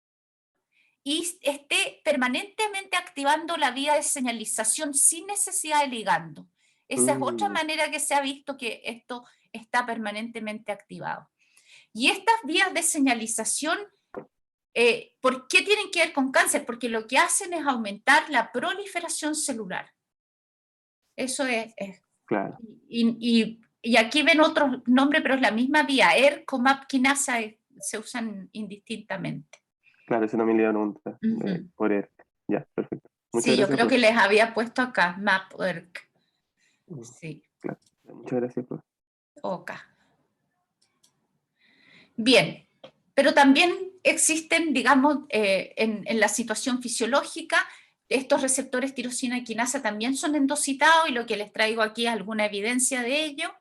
Speaker 2: y esté permanentemente activando la vía de señalización sin necesidad de ligando. Esa es otra manera que se ha visto que esto está permanentemente activado. Y estas vías de señalización, ¿por qué tienen que ver con cáncer? Porque lo que hacen es aumentar la proliferación celular. Eso es.
Speaker 6: Claro.
Speaker 2: Y aquí ven otro nombre, pero es la misma vía. ERK o MAP kinasa se usan indistintamente.
Speaker 6: Claro, eso también le iba a preguntar. Por ERK. Ya, perfecto. Muchas
Speaker 2: Sí, yo
Speaker 6: gracias,
Speaker 2: creo que les había puesto acá, MAP o ERK. Sí.
Speaker 6: Claro. Muchas gracias, profe.
Speaker 2: OK. Bien, pero también existen, digamos, en la situación fisiológica, estos receptores tirosina quinasa también son endocitados, y lo que les traigo aquí es alguna evidencia de ello.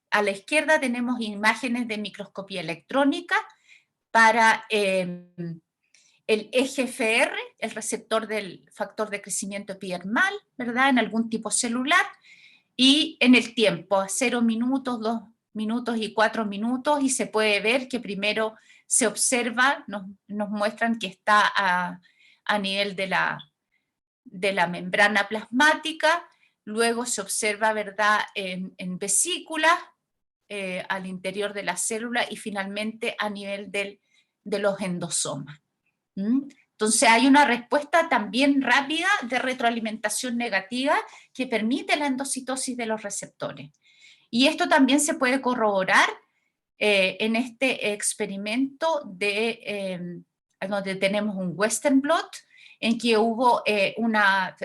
Speaker 2: A la izquierda tenemos imágenes de microscopía electrónica para el EGFR, el receptor del factor de crecimiento epidermal, ¿verdad?, en algún tipo celular, y en el tiempo, 0 minutos, 2 minutos y 4 minutos, y se puede ver que primero se observa, nos muestran que está a nivel de la membrana plasmática, luego se observa, ¿verdad?, en vesículas, al interior de la célula y finalmente a nivel de los endosomas. Entonces hay una respuesta también rápida de retroalimentación negativa que permite la endocitosis de los receptores. Y esto también se puede corroborar en este experimento donde tenemos un Western blot, en que hubo una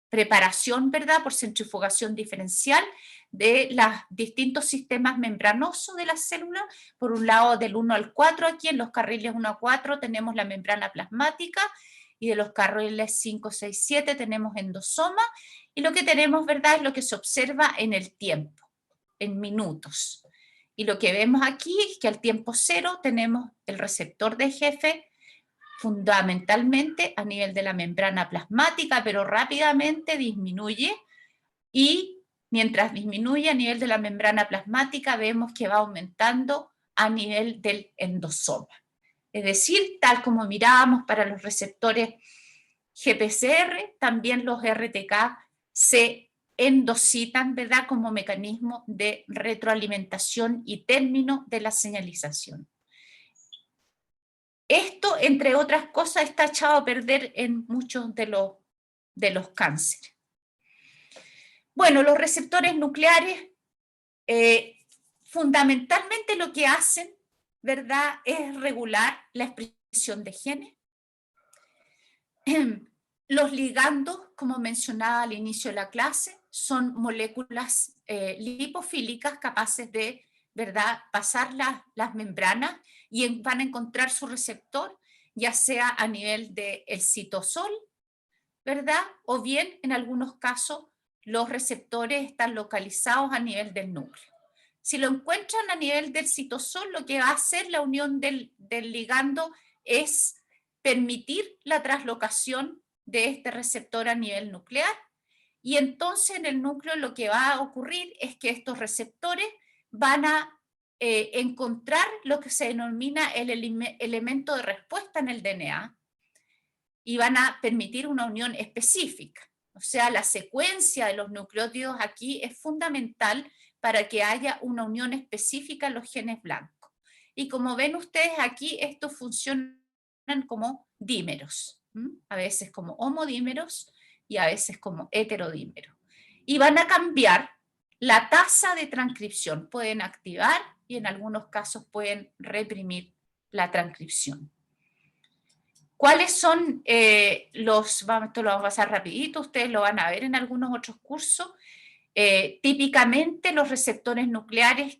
Speaker 2: preparación, ¿verdad?, por centrifugación diferencial de los distintos sistemas membranosos de las células. Por un lado, del 1 al 4, aquí en los carriles 1 a 4 tenemos la membrana plasmática, y de los carriles 5, 6, 7 tenemos endosoma, y lo que tenemos, ¿verdad?, es lo que se observa en el tiempo, en minutos. Y lo que vemos aquí es que al tiempo cero tenemos el receptor de jefe fundamentalmente a nivel de la membrana plasmática, pero rápidamente disminuye, y mientras disminuye a nivel de la membrana plasmática vemos que va aumentando a nivel del endosoma. Es decir, tal como mirábamos para los receptores GPCR, también los RTK se endocitan, ¿verdad?, como mecanismo de retroalimentación y término de la señalización. Esto, entre otras cosas, está echado a perder en muchos de los cánceres. Bueno, los receptores nucleares, fundamentalmente lo que hacen, ¿verdad?, es regular la expresión de genes. Los ligandos, como mencionaba al inicio de la clase, son moléculas lipofílicas capaces de, ¿verdad?, pasar las membranas y van a encontrar su receptor, ya sea a nivel del citosol, ¿verdad?, o bien en algunos casos los receptores están localizados a nivel del núcleo. Si lo encuentran a nivel del citosol, lo que va a hacer la unión del ligando es permitir la translocación de este receptor a nivel nuclear, y entonces en el núcleo lo que va a ocurrir es que estos receptores van a encontrar lo que se denomina el elemento de respuesta en el DNA, y van a permitir una unión específica. O sea, la secuencia de los nucleótidos aquí es fundamental para que haya una unión específica en los genes blancos. Y como ven ustedes aquí, estos funcionan como dímeros, a veces como homodímeros y a veces como heterodímeros. Y van a cambiar la tasa de transcripción, pueden activar y en algunos casos pueden reprimir la transcripción. ¿Cuáles son esto lo vamos a pasar rapidito, ustedes lo van a ver en algunos otros cursos? Típicamente los receptores nucleares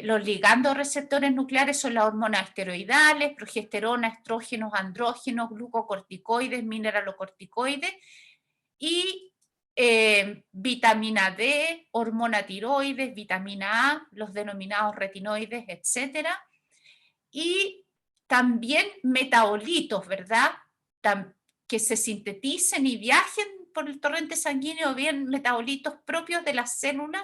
Speaker 2: los ligandos receptores nucleares son las hormonas esteroidales, progesterona, estrógenos, andrógenos, glucocorticoides, mineralocorticoides, y vitamina D, hormona tiroides, vitamina A, los denominados retinoides, etc. Y también metabolitos, ¿verdad?, que se sinteticen y viajen por el torrente sanguíneo, o bien metabolitos propios de las células,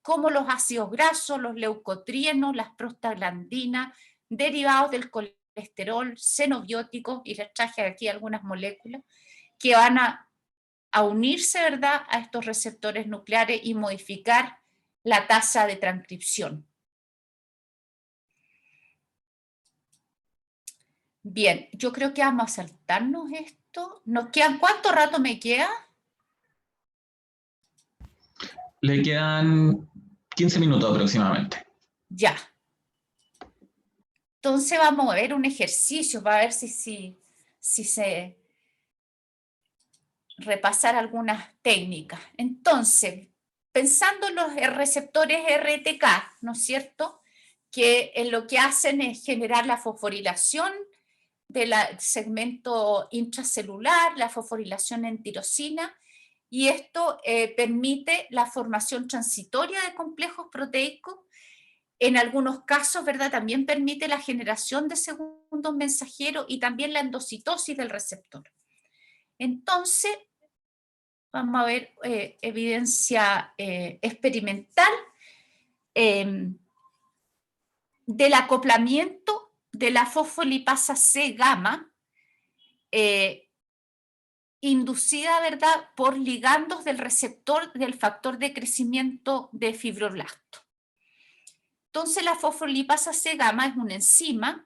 Speaker 2: como los ácidos grasos, los leucotrienos, las prostaglandinas, derivados del colesterol, xenobióticos, y les traje aquí algunas moléculas que van a unirse, ¿verdad?, a estos receptores nucleares y modificar la tasa de transcripción. Bien, yo creo que vamos a saltarnos esto. ¿Nos quedan cuánto rato me queda?
Speaker 7: Le quedan 15 minutos aproximadamente.
Speaker 2: Ya. Entonces vamos a ver un ejercicio para ver si se repasar algunas técnicas. Entonces, pensando en los receptores RTK, ¿no es cierto?, que lo que hacen es generar la fosforilación del segmento intracelular, la fosforilación en tirosina, y esto permite la formación transitoria de complejos proteicos. En algunos casos, ¿verdad?, también permite la generación de segundos mensajeros y también la endocitosis del receptor. Entonces, vamos a ver evidencia experimental del acoplamiento de la fosfolipasa C gamma inducida, ¿verdad?, por ligandos del receptor del factor de crecimiento de fibroblasto. Entonces la fosfolipasa C gamma es una enzima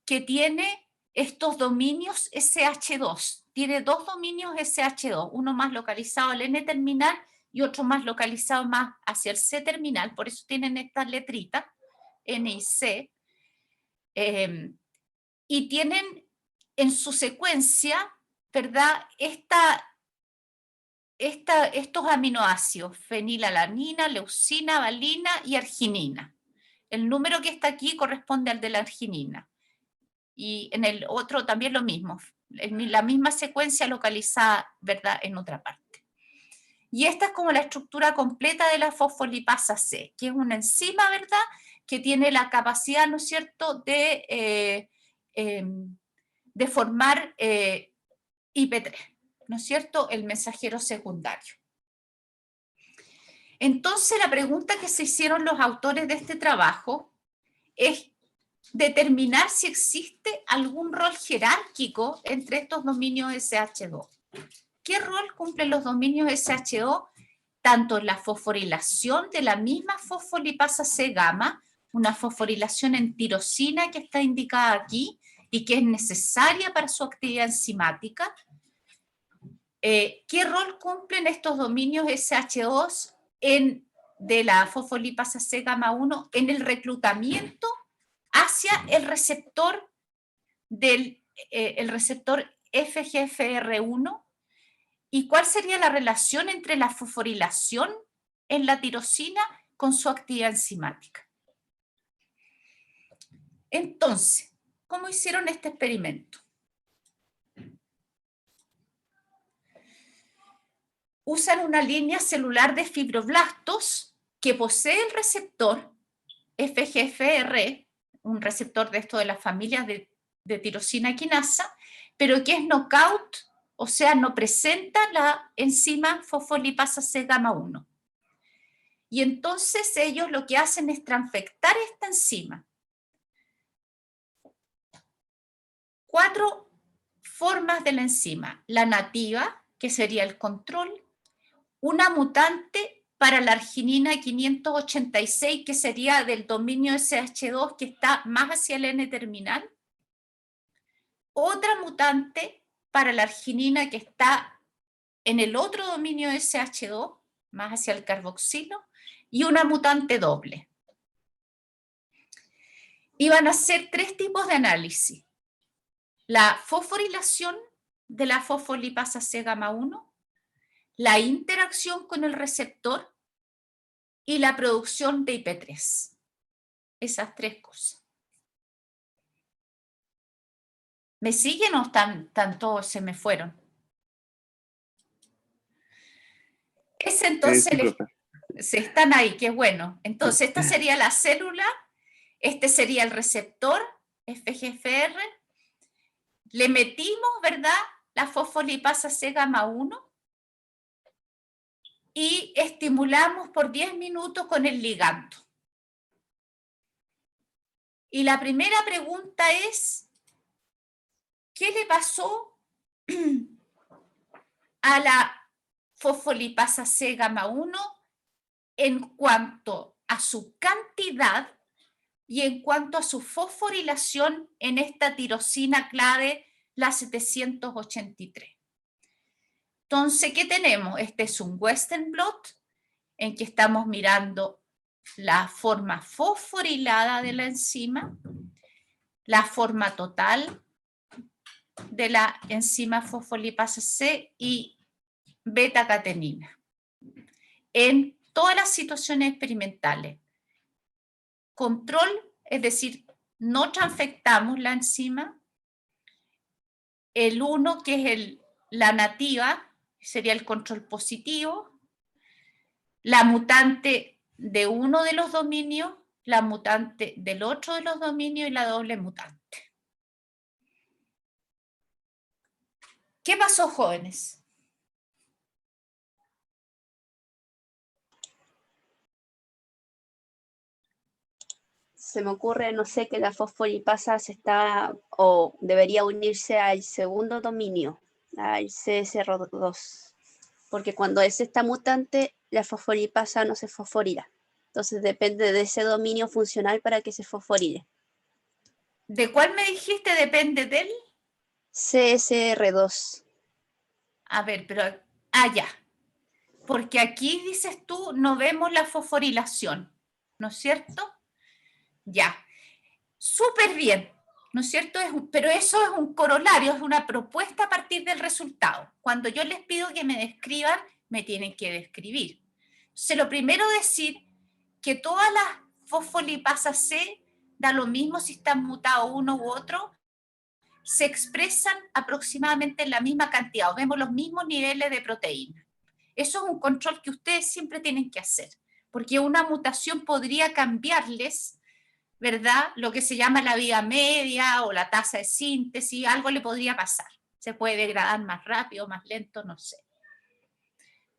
Speaker 2: que tiene estos dominios SH2. Tiene dos dominios SH2, uno más localizado al N terminal y otro más localizado más hacia el C terminal, por eso tienen estas letritas, N y C, y tienen en su secuencia, ¿verdad?, estos aminoácidos, fenilalanina, leucina, valina y arginina. El número que está aquí corresponde al de la arginina. Y en el otro también lo mismo, la misma secuencia localizada, ¿verdad?, en otra parte. Y esta es como la estructura completa de la fosfolipasa C, que es una enzima, ¿verdad?, que tiene la capacidad, ¿no es cierto?, de formar IP3, ¿no es cierto?, el mensajero secundario. Entonces, la pregunta que se hicieron los autores de este trabajo es determinar si existe algún rol jerárquico entre estos dominios SH2. ¿Qué rol cumplen los dominios SH2? Tanto en la fosforilación de la misma fosfolipasa C gamma, una fosforilación en tirosina que está indicada aquí y que es necesaria para su actividad enzimática. ¿Qué rol cumplen estos dominios SH2 de la fosfolipasa C gamma 1 en el reclutamiento hacia el receptor el receptor FGFR1? ¿Y cuál sería la relación entre la fosforilación en la tirosina con su actividad enzimática? Entonces, ¿cómo hicieron este experimento? Usan una línea celular de fibroblastos que posee el receptor FGFR, un receptor de esto de las familias de tirosina quinasa, pero que es knockout, o sea, no presenta la enzima fosfolipasa C gamma 1. Y entonces ellos lo que hacen es transfectar esta enzima. 4 formas de la enzima: la nativa, que sería el control, una mutante para la arginina 586, que sería del dominio SH2, que está más hacia el N terminal, otra mutante para la arginina que está en el otro dominio SH2, más hacia el carboxilo, y una mutante doble. Y van a hacer 3 tipos de análisis: la fosforilación de la fosfolipasa C gamma 1, la interacción con el receptor y la producción de IP3. Esas 3 cosas. ¿Me siguen o están todos, se me fueron? Ese entonces, se están ahí, qué bueno. Entonces, esta sería la célula, este sería el receptor FGFR. Le metimos, ¿verdad?, la fosfolipasa C gamma 1 y estimulamos por 10 minutos con el ligando. Y la primera pregunta es, ¿qué le pasó a la fosfolipasa C gamma 1 en cuanto a su cantidad y en cuanto a su fosforilación en esta tirosina clave, la 783? Entonces, ¿qué tenemos? Este es un Western blot en que estamos mirando la forma fosforilada de la enzima, la forma total de la enzima fosfolipasa C y beta-catenina en todas las situaciones experimentales. Control, es decir, no transfectamos la enzima. El 1, que es la nativa, sería el control positivo. La mutante de uno de los dominios, la mutante del otro de los dominios y la doble mutante. ¿Qué pasó, jóvenes?
Speaker 5: Se me ocurre, no sé, que la fosfolipasa se está o debería unirse al segundo dominio, al CSR2, porque cuando ese está mutante, la fosfolipasa no se fosforila. Entonces depende de ese dominio funcional para que se fosforile.
Speaker 2: ¿De cuál me dijiste depende del?
Speaker 5: CSR2.
Speaker 2: A ver, pero... Ah, ya. Porque aquí, dices tú, no vemos la fosforilación, ¿no es cierto? Ya. Súper bien, ¿no es cierto? Pero eso es un corolario, es una propuesta a partir del resultado. Cuando yo les pido que me describan, me tienen que describir. Entonces, lo primero decir que todas las fosfolipasas C, da lo mismo si están mutados uno u otro, se expresan aproximadamente en la misma cantidad, o vemos los mismos niveles de proteína. Eso es un control que ustedes siempre tienen que hacer, porque una mutación podría cambiarles, ¿verdad? Lo que se llama la vida media o la tasa de síntesis, algo le podría pasar. Se puede degradar más rápido, más lento, no sé.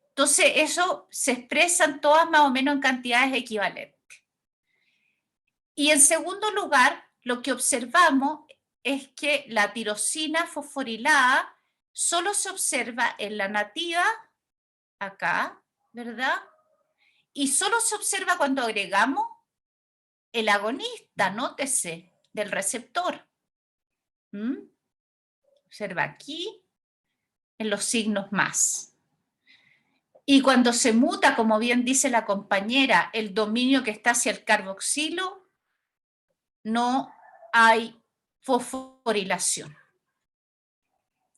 Speaker 2: Entonces, eso se expresan todas más o menos en cantidades equivalentes. Y en segundo lugar, lo que observamos es que la tirosina fosforilada solo se observa en la nativa, acá, ¿verdad? Y solo se observa cuando agregamos el agonista, nótese, del receptor. Observa aquí, en los signos más. Y cuando se muta, como bien dice la compañera, el dominio que está hacia el carboxilo, no hay fosforilación.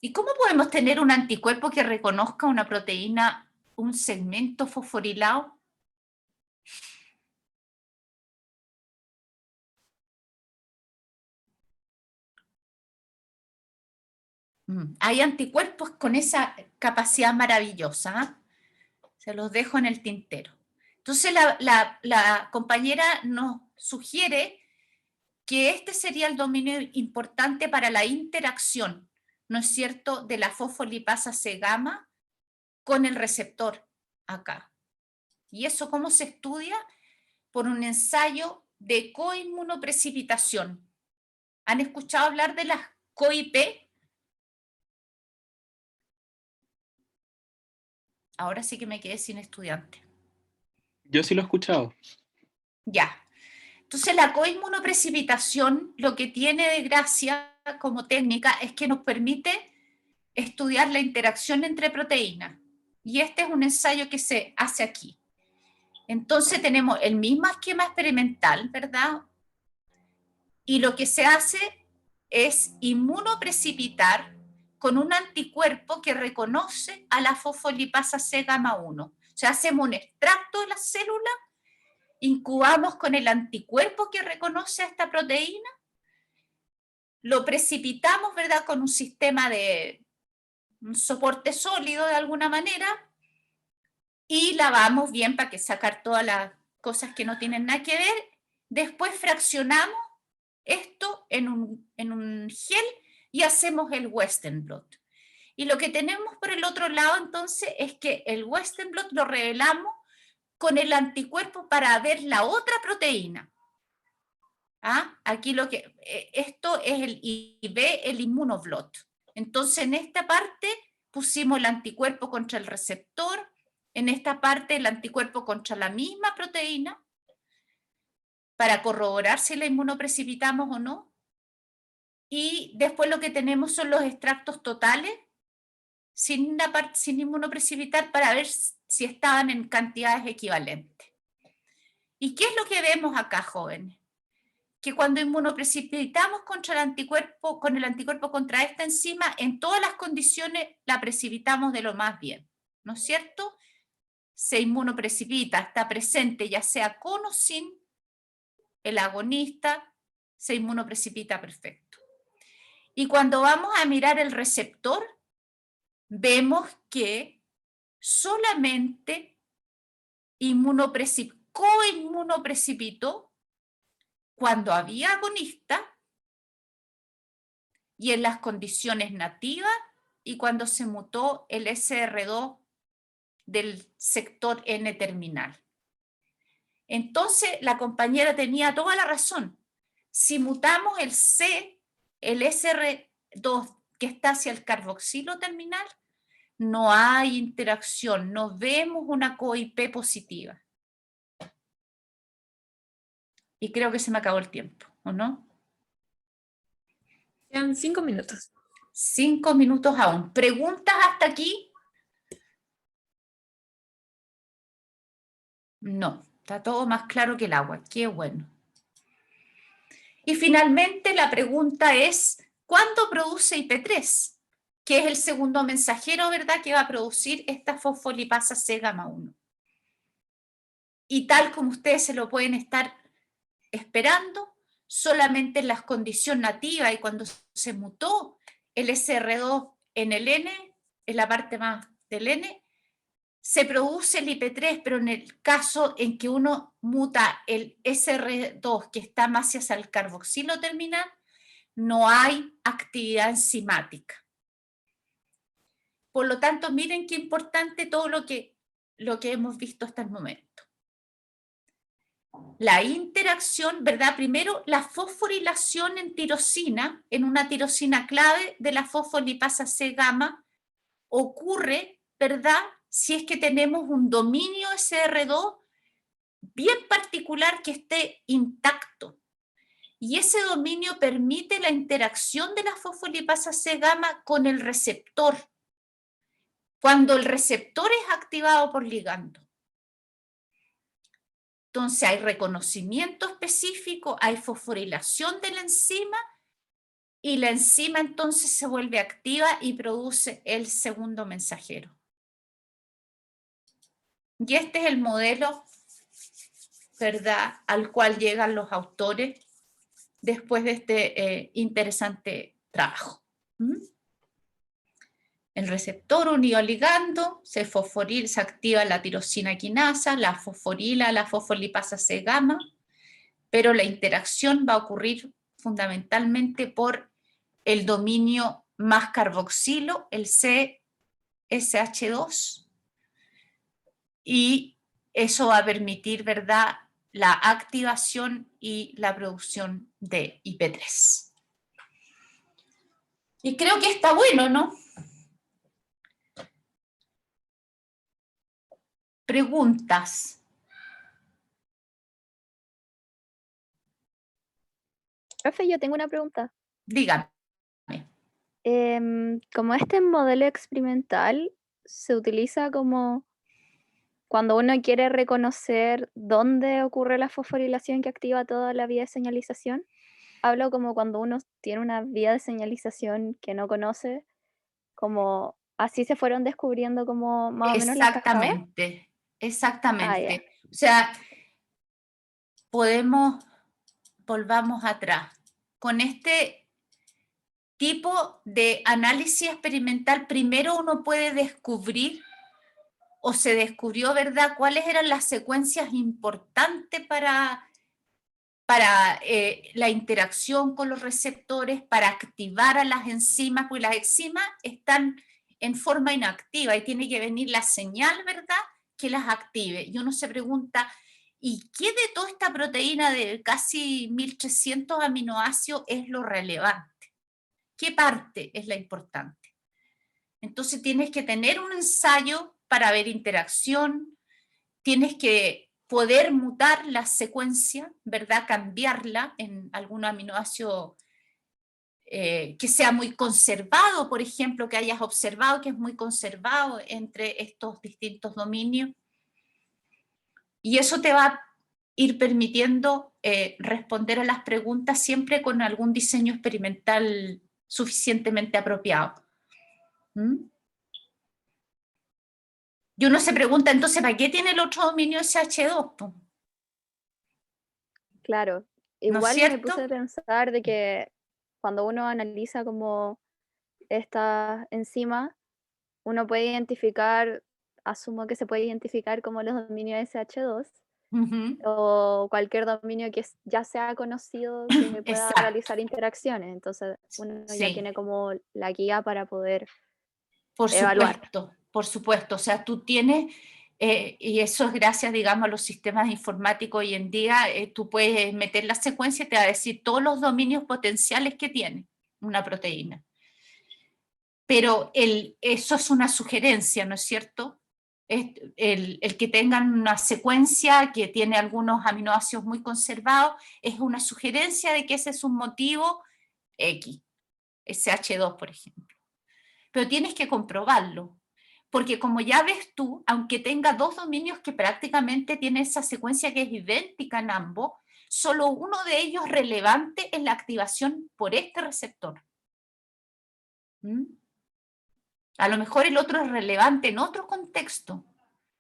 Speaker 2: ¿Y cómo podemos tener un anticuerpo que reconozca una proteína, un segmento fosforilado? Hay anticuerpos con esa capacidad maravillosa. Se los dejo en el tintero. Entonces la compañera nos sugiere que este sería el dominio importante para la interacción, ¿no es cierto?, de la fosfolipasa C-gamma con el receptor acá. ¿Y eso cómo se estudia? Por un ensayo de coinmunoprecipitación. ¿Han escuchado hablar de las COIP? Ahora sí que me quedé sin estudiante.
Speaker 4: Yo sí lo he escuchado.
Speaker 2: Ya. Entonces la coinmunoprecipitación lo que tiene de gracia como técnica es que nos permite estudiar la interacción entre proteínas. Y este es un ensayo que se hace aquí. Entonces tenemos el mismo esquema experimental, ¿verdad? Y lo que se hace es inmunoprecipitar con un anticuerpo que reconoce a la fosfolipasa C-gamma 1. O sea, hacemos un extracto de la célula, incubamos con el anticuerpo que reconoce a esta proteína, lo precipitamos, ¿verdad?, con un sistema de un soporte sólido de alguna manera, y lavamos bien para que sacar todas las cosas que no tienen nada que ver. Después fraccionamos esto en un gel y hacemos el Western blot. Y lo que tenemos por el otro lado entonces es que el Western blot lo revelamos con el anticuerpo para ver la otra proteína. ¿Ah? Aquí esto es el IB, el inmunoblot. Entonces en esta parte pusimos el anticuerpo contra el receptor, en esta parte el anticuerpo contra la misma proteína, para corroborar si la inmunoprecipitamos o no. Y después lo que tenemos son los extractos totales, sin inmunoprecipitar, para ver si estaban en cantidades equivalentes. ¿Y qué es lo que vemos acá, jóvenes? Que cuando inmunoprecipitamos contra el anticuerpo, con el anticuerpo contra esta enzima, en todas las condiciones la precipitamos de lo más bien, ¿no es cierto? Se inmunoprecipita, está presente ya sea con o sin el agonista, se inmunoprecipita perfecto. Y cuando vamos a mirar el receptor, vemos que solamente coinmunoprecipitó cuando había agonista y en las condiciones nativas y cuando se mutó el SR2 del sector N terminal. Entonces la compañera tenía toda la razón. Si mutamos el SR2 que está hacia el carboxilo terminal, no hay interacción, no vemos una CoIP positiva. Y creo que se me acabó el tiempo, ¿o no?
Speaker 1: Quedan 5 minutos.
Speaker 2: 5 minutos aún. ¿Preguntas hasta aquí? No, está todo más claro que el agua. Qué bueno. Y finalmente la pregunta es, ¿cuándo produce IP3? Que es el segundo mensajero, ¿verdad?, que va a producir esta fosfolipasa C gamma 1. Y tal como ustedes se lo pueden estar esperando, solamente en las condiciones nativas y cuando se mutó el SR2 en el N, en la parte más del N, se produce el IP3, pero en el caso en que uno muta el SR2 que está más hacia el carboxilo terminal, no hay actividad enzimática. Por lo tanto, miren qué importante todo lo que hemos visto hasta el momento. La interacción, ¿verdad? Primero, la fosforilación en tirosina, en una tirosina clave de la fosfolipasa C gamma, ocurre, ¿verdad?, si es que tenemos un dominio SR2 bien particular que esté intacto. Y ese dominio permite la interacción de la fosfolipasa C gamma con el receptor, cuando el receptor es activado por ligando. Entonces hay reconocimiento específico, hay fosforilación de la enzima, y la enzima entonces se vuelve activa y produce el segundo mensajero. Y este es el modelo, ¿verdad?, al cual llegan los autores después de este interesante trabajo. El receptor unido al ligando, se fosforila, se activa la tirosina quinasa, la fosforila, la fosfolipasa C gamma, pero la interacción va a ocurrir fundamentalmente por el dominio más carboxilo, el CSH2, y eso va a permitir, ¿verdad?, la activación y la producción de IP3. Y creo que está bueno, ¿no? Preguntas.
Speaker 8: Profe, yo tengo una pregunta.
Speaker 2: Dígame.
Speaker 8: Como este modelo experimental se utiliza como cuando uno quiere reconocer dónde ocurre la fosforilación que activa toda la vía de señalización, hablo como cuando uno tiene una vía de señalización que no conoce, como así se fueron descubriendo como más o menos las cascadas.
Speaker 2: Exactamente, exactamente.
Speaker 8: Ah,
Speaker 2: o sea, volvamos atrás. Con este tipo de análisis experimental, primero uno puede descubrir, o se descubrió, ¿verdad?, cuáles eran las secuencias importantes para la interacción con los receptores, para activar a las enzimas, porque las enzimas están en forma inactiva y tiene que venir la señal, ¿verdad?, que las active. Y uno se pregunta, ¿y qué de toda esta proteína de casi 1300 aminoácidos es lo relevante? ¿Qué parte es la importante? Entonces tienes que tener un ensayo para ver interacción, tienes que poder mutar la secuencia, ¿verdad?, cambiarla en algún aminoácido que sea muy conservado, por ejemplo, que hayas observado que es muy conservado entre estos distintos dominios. Y eso te va a ir permitiendo responder a las preguntas siempre con algún diseño experimental suficientemente apropiado. Y uno se pregunta, entonces, ¿para qué tiene el otro dominio SH2?
Speaker 8: claro,
Speaker 2: ¿No es
Speaker 8: igual me puse
Speaker 2: cierto?
Speaker 8: a pensar de que cuando uno analiza como estas enzimas, uno puede identificar, asumo que se puede identificar como los dominios SH2, o cualquier dominio que ya sea conocido que pueda
Speaker 2: Exacto.
Speaker 8: realizar interacciones. Entonces uno ya
Speaker 2: Sí.
Speaker 8: tiene como la guía para poder
Speaker 2: Por
Speaker 8: evaluar.
Speaker 2: supuesto. O sea, tú tienes, y eso es gracias, digamos, a los sistemas informáticos hoy en día, tú puedes meter la secuencia y te va a decir todos los dominios potenciales que tiene una proteína. pero eso es una sugerencia, ¿no es cierto? El que tengan una secuencia que tiene algunos aminoácidos muy conservados es una sugerencia de que ese es un motivo X, SH2, por ejemplo. Pero tienes que comprobarlo, porque como ya ves tú, aunque tenga dos dominios que prácticamente tienen esa secuencia que es idéntica en ambos, solo uno de ellos relevante es la activación por este receptor. ¿Mm? A lo mejor el otro es relevante en otro contexto,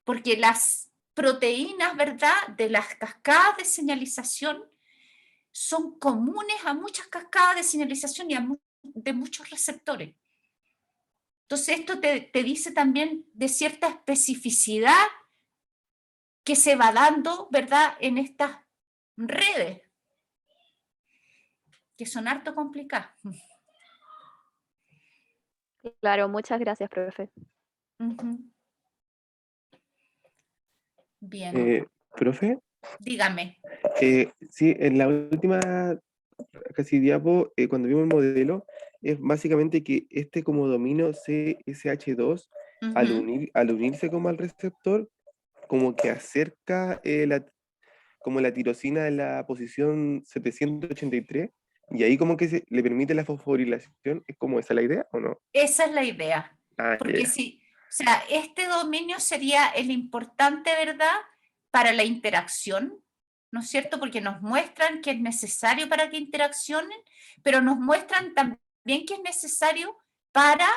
Speaker 2: porque las proteínas, ¿verdad?, de las cascadas de señalización son comunes a muchas cascadas de señalización y de muchos receptores. Entonces esto te dice también de cierta especificidad que se va dando, ¿verdad?, en estas redes, que son harto complicadas.
Speaker 8: Claro, muchas gracias, profe.
Speaker 2: Bien.
Speaker 6: Profe,
Speaker 2: Dígame.
Speaker 6: sí, en la última casi diapo, cuando vimos el modelo, es básicamente que este como dominio CSH2, al unirse como al receptor, como que acerca como la tirosina en la posición 783, y ahí como que le permite la fosforilación. ¿Es como esa la idea o no?
Speaker 2: Esa es la idea. Porque sí, o sea, este dominio sería el importante, ¿verdad?, para la interacción, ¿no es cierto? Porque nos muestran que es necesario para que interaccionen, pero nos muestran también que es necesario para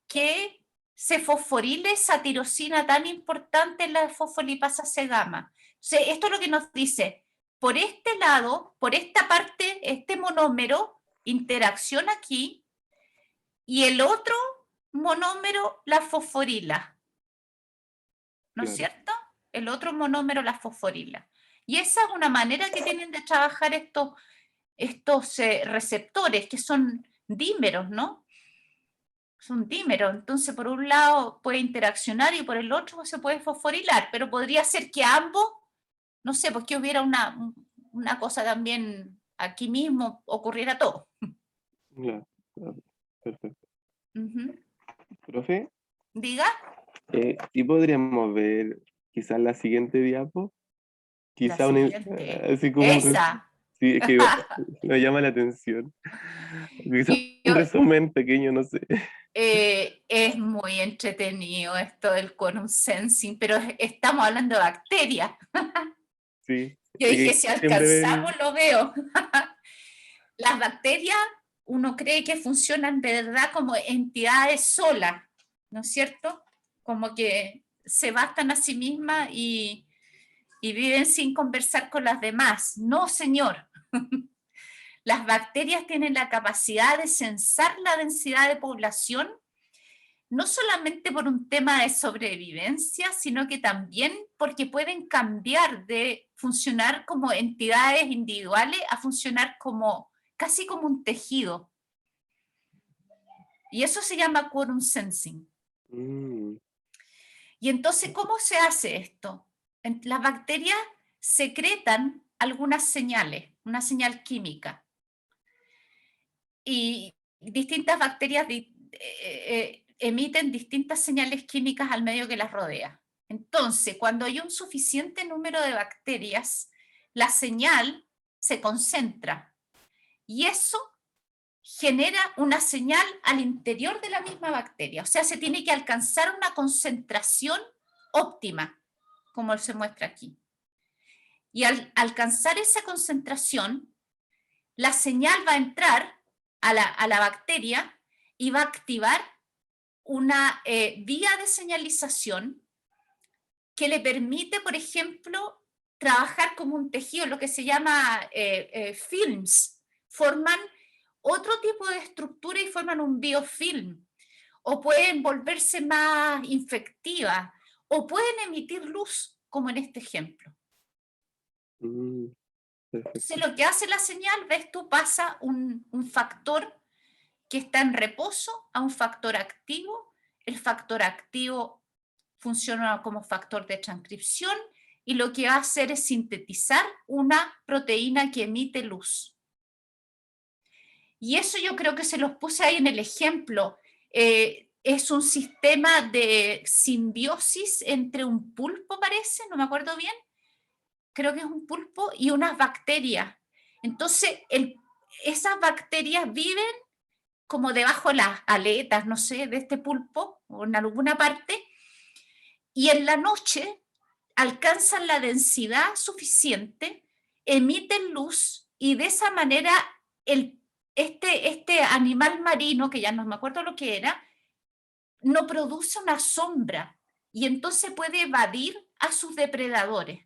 Speaker 2: que se fosforile esa tirosina tan importante en la fosfolipasa C-gamma. O sea, esto es lo que nos dice, por este lado, por esta parte, este monómero interacciona aquí, y el otro monómero la fosforila, ¿no es cierto? El otro monómero la fosforila. Y esa es una manera que tienen de trabajar estos receptores, que son dímeros, ¿no? Son dímeros. Entonces, por un lado puede interaccionar y por el otro se puede fosforilar, pero podría ser que ambos, no sé, pues que hubiera una cosa también aquí mismo, ocurriera todo.
Speaker 6: Claro, perfecto. Profe.
Speaker 2: Diga.
Speaker 6: ¿Y podríamos ver quizás la siguiente diapo? Quizá así como
Speaker 2: esa.
Speaker 6: Sí, es que me llama la atención. Quizá un resumen pequeño, no sé.
Speaker 2: Es muy entretenido esto del quorum sensing, pero estamos hablando de bacterias.
Speaker 6: Sí.
Speaker 2: Yo dije, si alcanzamos, lo veo. Las bacterias, uno cree que funcionan de verdad como entidades solas, ¿no es cierto? Como que se bastan a sí mismas y viven sin conversar con las demás. No, señor. Las bacterias tienen la capacidad de censar la densidad de población, no solamente por un tema de sobrevivencia, sino que también porque pueden cambiar de funcionar como entidades individuales a funcionar como casi como un tejido. Y eso se llama quorum sensing. Y entonces, ¿cómo se hace esto? Las bacterias secretan algunas señales, una señal química. Y distintas bacterias emiten distintas señales químicas al medio que las rodea. Entonces, cuando hay un suficiente número de bacterias, la señal se concentra. Y eso genera una señal al interior de la misma bacteria. O sea, se tiene que alcanzar una concentración óptima, como se muestra aquí. Y al alcanzar esa concentración, la señal va a entrar a la bacteria y va a activar una vía de señalización que le permite, por ejemplo, trabajar como un tejido, lo que se llama films. Forman otro tipo de estructura y forman un biofilm. O pueden volverse más infectivas, o pueden emitir luz, como en este ejemplo. Entonces, lo que hace la señal, ves tú, pasa un factor que está en reposo a un factor activo. El factor activo funciona como factor de transcripción y lo que va a hacer es sintetizar una proteína que emite luz. Y eso yo creo que se los puse ahí en el ejemplo. es un sistema de simbiosis entre un pulpo, parece, no me acuerdo bien, creo que es un pulpo, y unas bacterias. Entonces, esas bacterias viven como debajo de las aletas, no sé, de este pulpo, o en alguna parte, y en la noche alcanzan la densidad suficiente, emiten luz, y de esa manera este animal marino, que ya no me acuerdo lo que era, no produce una sombra, y entonces puede evadir a sus depredadores.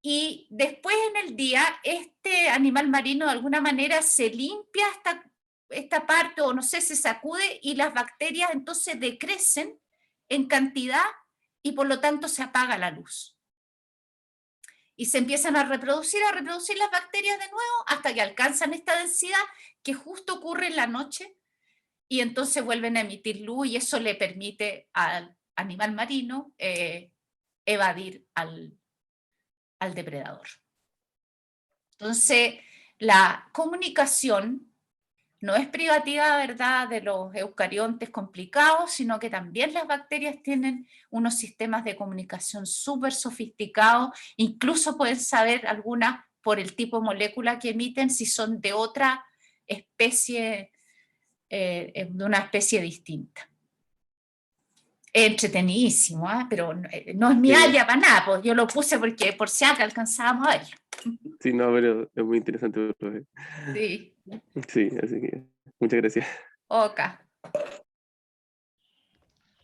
Speaker 2: Y después en el día, este animal marino de alguna manera se limpia esta parte, o no sé, se sacude, y las bacterias entonces decrecen en cantidad y por lo tanto se apaga la luz. Y se empiezan a reproducir las bacterias de nuevo hasta que alcanzan esta densidad que justo ocurre en la noche, y entonces vuelven a emitir luz, y eso le permite al animal marino evadir al depredador. Entonces, la comunicación no es privativa, ¿verdad?, de los eucariontes complicados, sino que también las bacterias tienen unos sistemas de comunicación súper sofisticados, incluso pueden saber algunas por el tipo de molécula que emiten si son de otra especie, de una especie distinta. Entretenidísimo, ¿eh? Pero no es mi área para nada, pues yo lo puse porque por si acá alcanzábamos a verlo.
Speaker 6: Sí, no, pero es muy interesante, profe.
Speaker 2: Sí.
Speaker 6: Sí, así que muchas gracias.
Speaker 2: Ok.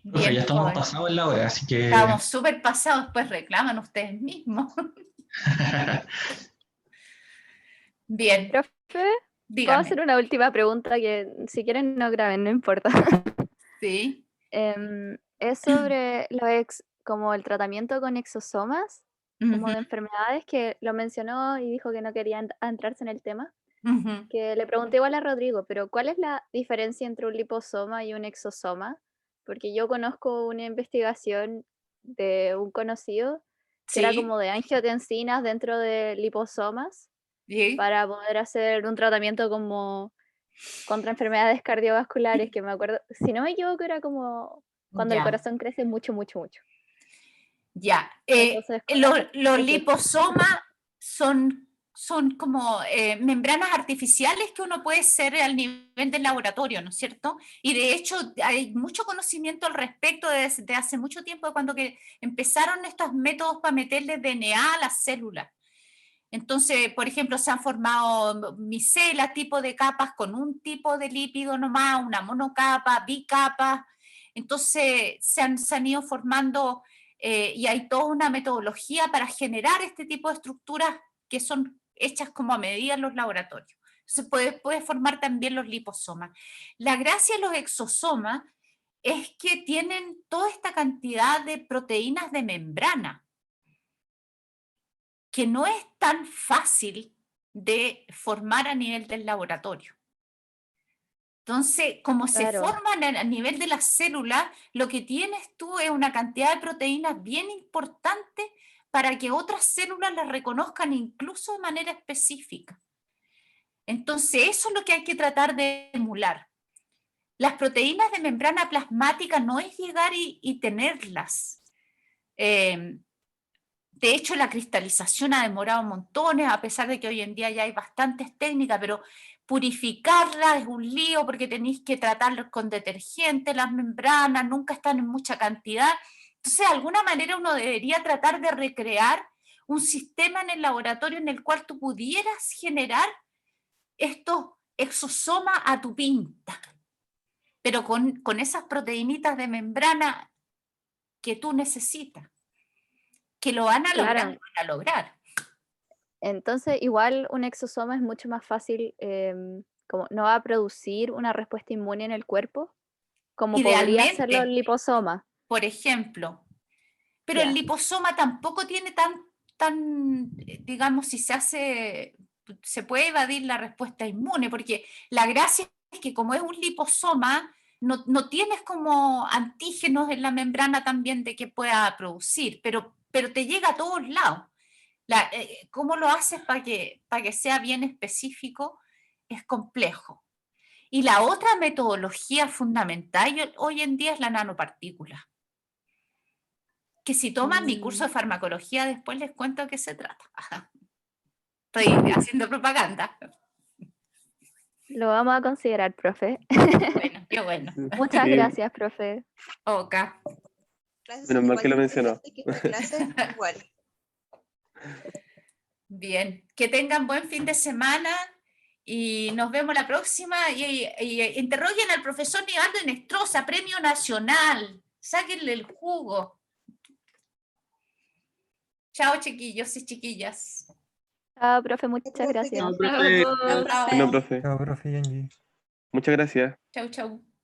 Speaker 7: Profe, ya estamos
Speaker 2: joven.
Speaker 7: pasados en la hora, así que...
Speaker 2: Estamos súper pasados, pues reclaman ustedes mismos. Bien.
Speaker 8: Profe, ¿puedo
Speaker 2: Dígame.
Speaker 8: hacer una última pregunta que si quieren no graben, no importa?
Speaker 2: Sí.
Speaker 8: Es sobre como el tratamiento con exosomas, como de enfermedades, que lo mencionó y dijo que no quería entrarse en el tema. Que le pregunté igual a Rodrigo, pero ¿cuál es la diferencia entre un liposoma y un exosoma? Porque yo conozco una investigación de un conocido que era como de angiotensinas dentro de liposomas para poder hacer un tratamiento como contra enfermedades cardiovasculares, que me acuerdo, si no me equivoco, era como cuando el corazón crece mucho, mucho, mucho.
Speaker 2: Ya.
Speaker 8: Entonces,
Speaker 2: los liposomas son como membranas artificiales que uno puede hacer al nivel del laboratorio, ¿no es cierto? Y de hecho hay mucho conocimiento al respecto desde hace mucho tiempo, cuando que empezaron estos métodos para meterle DNA a las células. Entonces, por ejemplo, se han formado micelas, tipo de capas con un tipo de lípido nomás, una monocapa, bicapas. Entonces se han ido formando y hay toda una metodología para generar este tipo de estructuras que son hechas como a medida en los laboratorios. Se puede formar también los liposomas. La gracia de los exosomas es que tienen toda esta cantidad de proteínas de membrana, que no es tan fácil de formar a nivel del laboratorio. Entonces, como se forman a nivel de las células, lo que tienes tú es una cantidad de proteínas bien importante para que otras células las reconozcan incluso de manera específica. Entonces, eso es lo que hay que tratar de emular. Las proteínas de membrana plasmática no es llegar y tenerlas. De hecho, la cristalización ha demorado montones, a pesar de que hoy en día ya hay bastantes técnicas, pero purificarla es un lío porque tenéis que tratarlos con detergente, las membranas nunca están en mucha cantidad. Entonces, de alguna manera uno debería tratar de recrear un sistema en el laboratorio en el cual tú pudieras generar estos exosomas a tu pinta, pero con esas proteínitas de membrana que tú necesitas, que lo van a lograr.
Speaker 8: Entonces, igual un exosoma es mucho más fácil, como no va a producir una respuesta inmune en el cuerpo, como podría hacerlo el liposoma.
Speaker 2: Por ejemplo. Pero el liposoma tampoco tiene tan, digamos, si se puede evadir la respuesta inmune, porque la gracia es que como es un liposoma, no tienes como antígenos en la membrana también de que pueda producir, pero te llega a todos lados. ¿Cómo lo haces para que sea bien específico? Es complejo. Y la otra metodología fundamental hoy en día es la nanopartícula. Que si toman mi curso de farmacología, después les cuento de qué se trata. Estoy haciendo propaganda.
Speaker 8: Lo vamos a considerar, profe.
Speaker 2: Bueno, qué bueno.
Speaker 8: Muchas
Speaker 6: Sí.
Speaker 8: gracias, profe.
Speaker 2: Oka.
Speaker 9: Clases
Speaker 6: Menos
Speaker 9: son
Speaker 6: mal que lo
Speaker 9: igual de
Speaker 6: mencionó.
Speaker 9: interesantes que esta clase, igual.
Speaker 2: Bien, que tengan buen fin de semana y nos vemos la próxima. Y interroguen al profesor Nivaldo Inestrosa, Premio Nacional. Sáquenle el jugo. Chao, chiquillos y chiquillas.
Speaker 8: Chao, profe, muchas
Speaker 9: Profe,
Speaker 8: gracias.
Speaker 4: No, profe.
Speaker 6: Bueno, profe.
Speaker 10: Chao, profe Yanji.
Speaker 6: Muchas gracias.
Speaker 2: Chau, chau.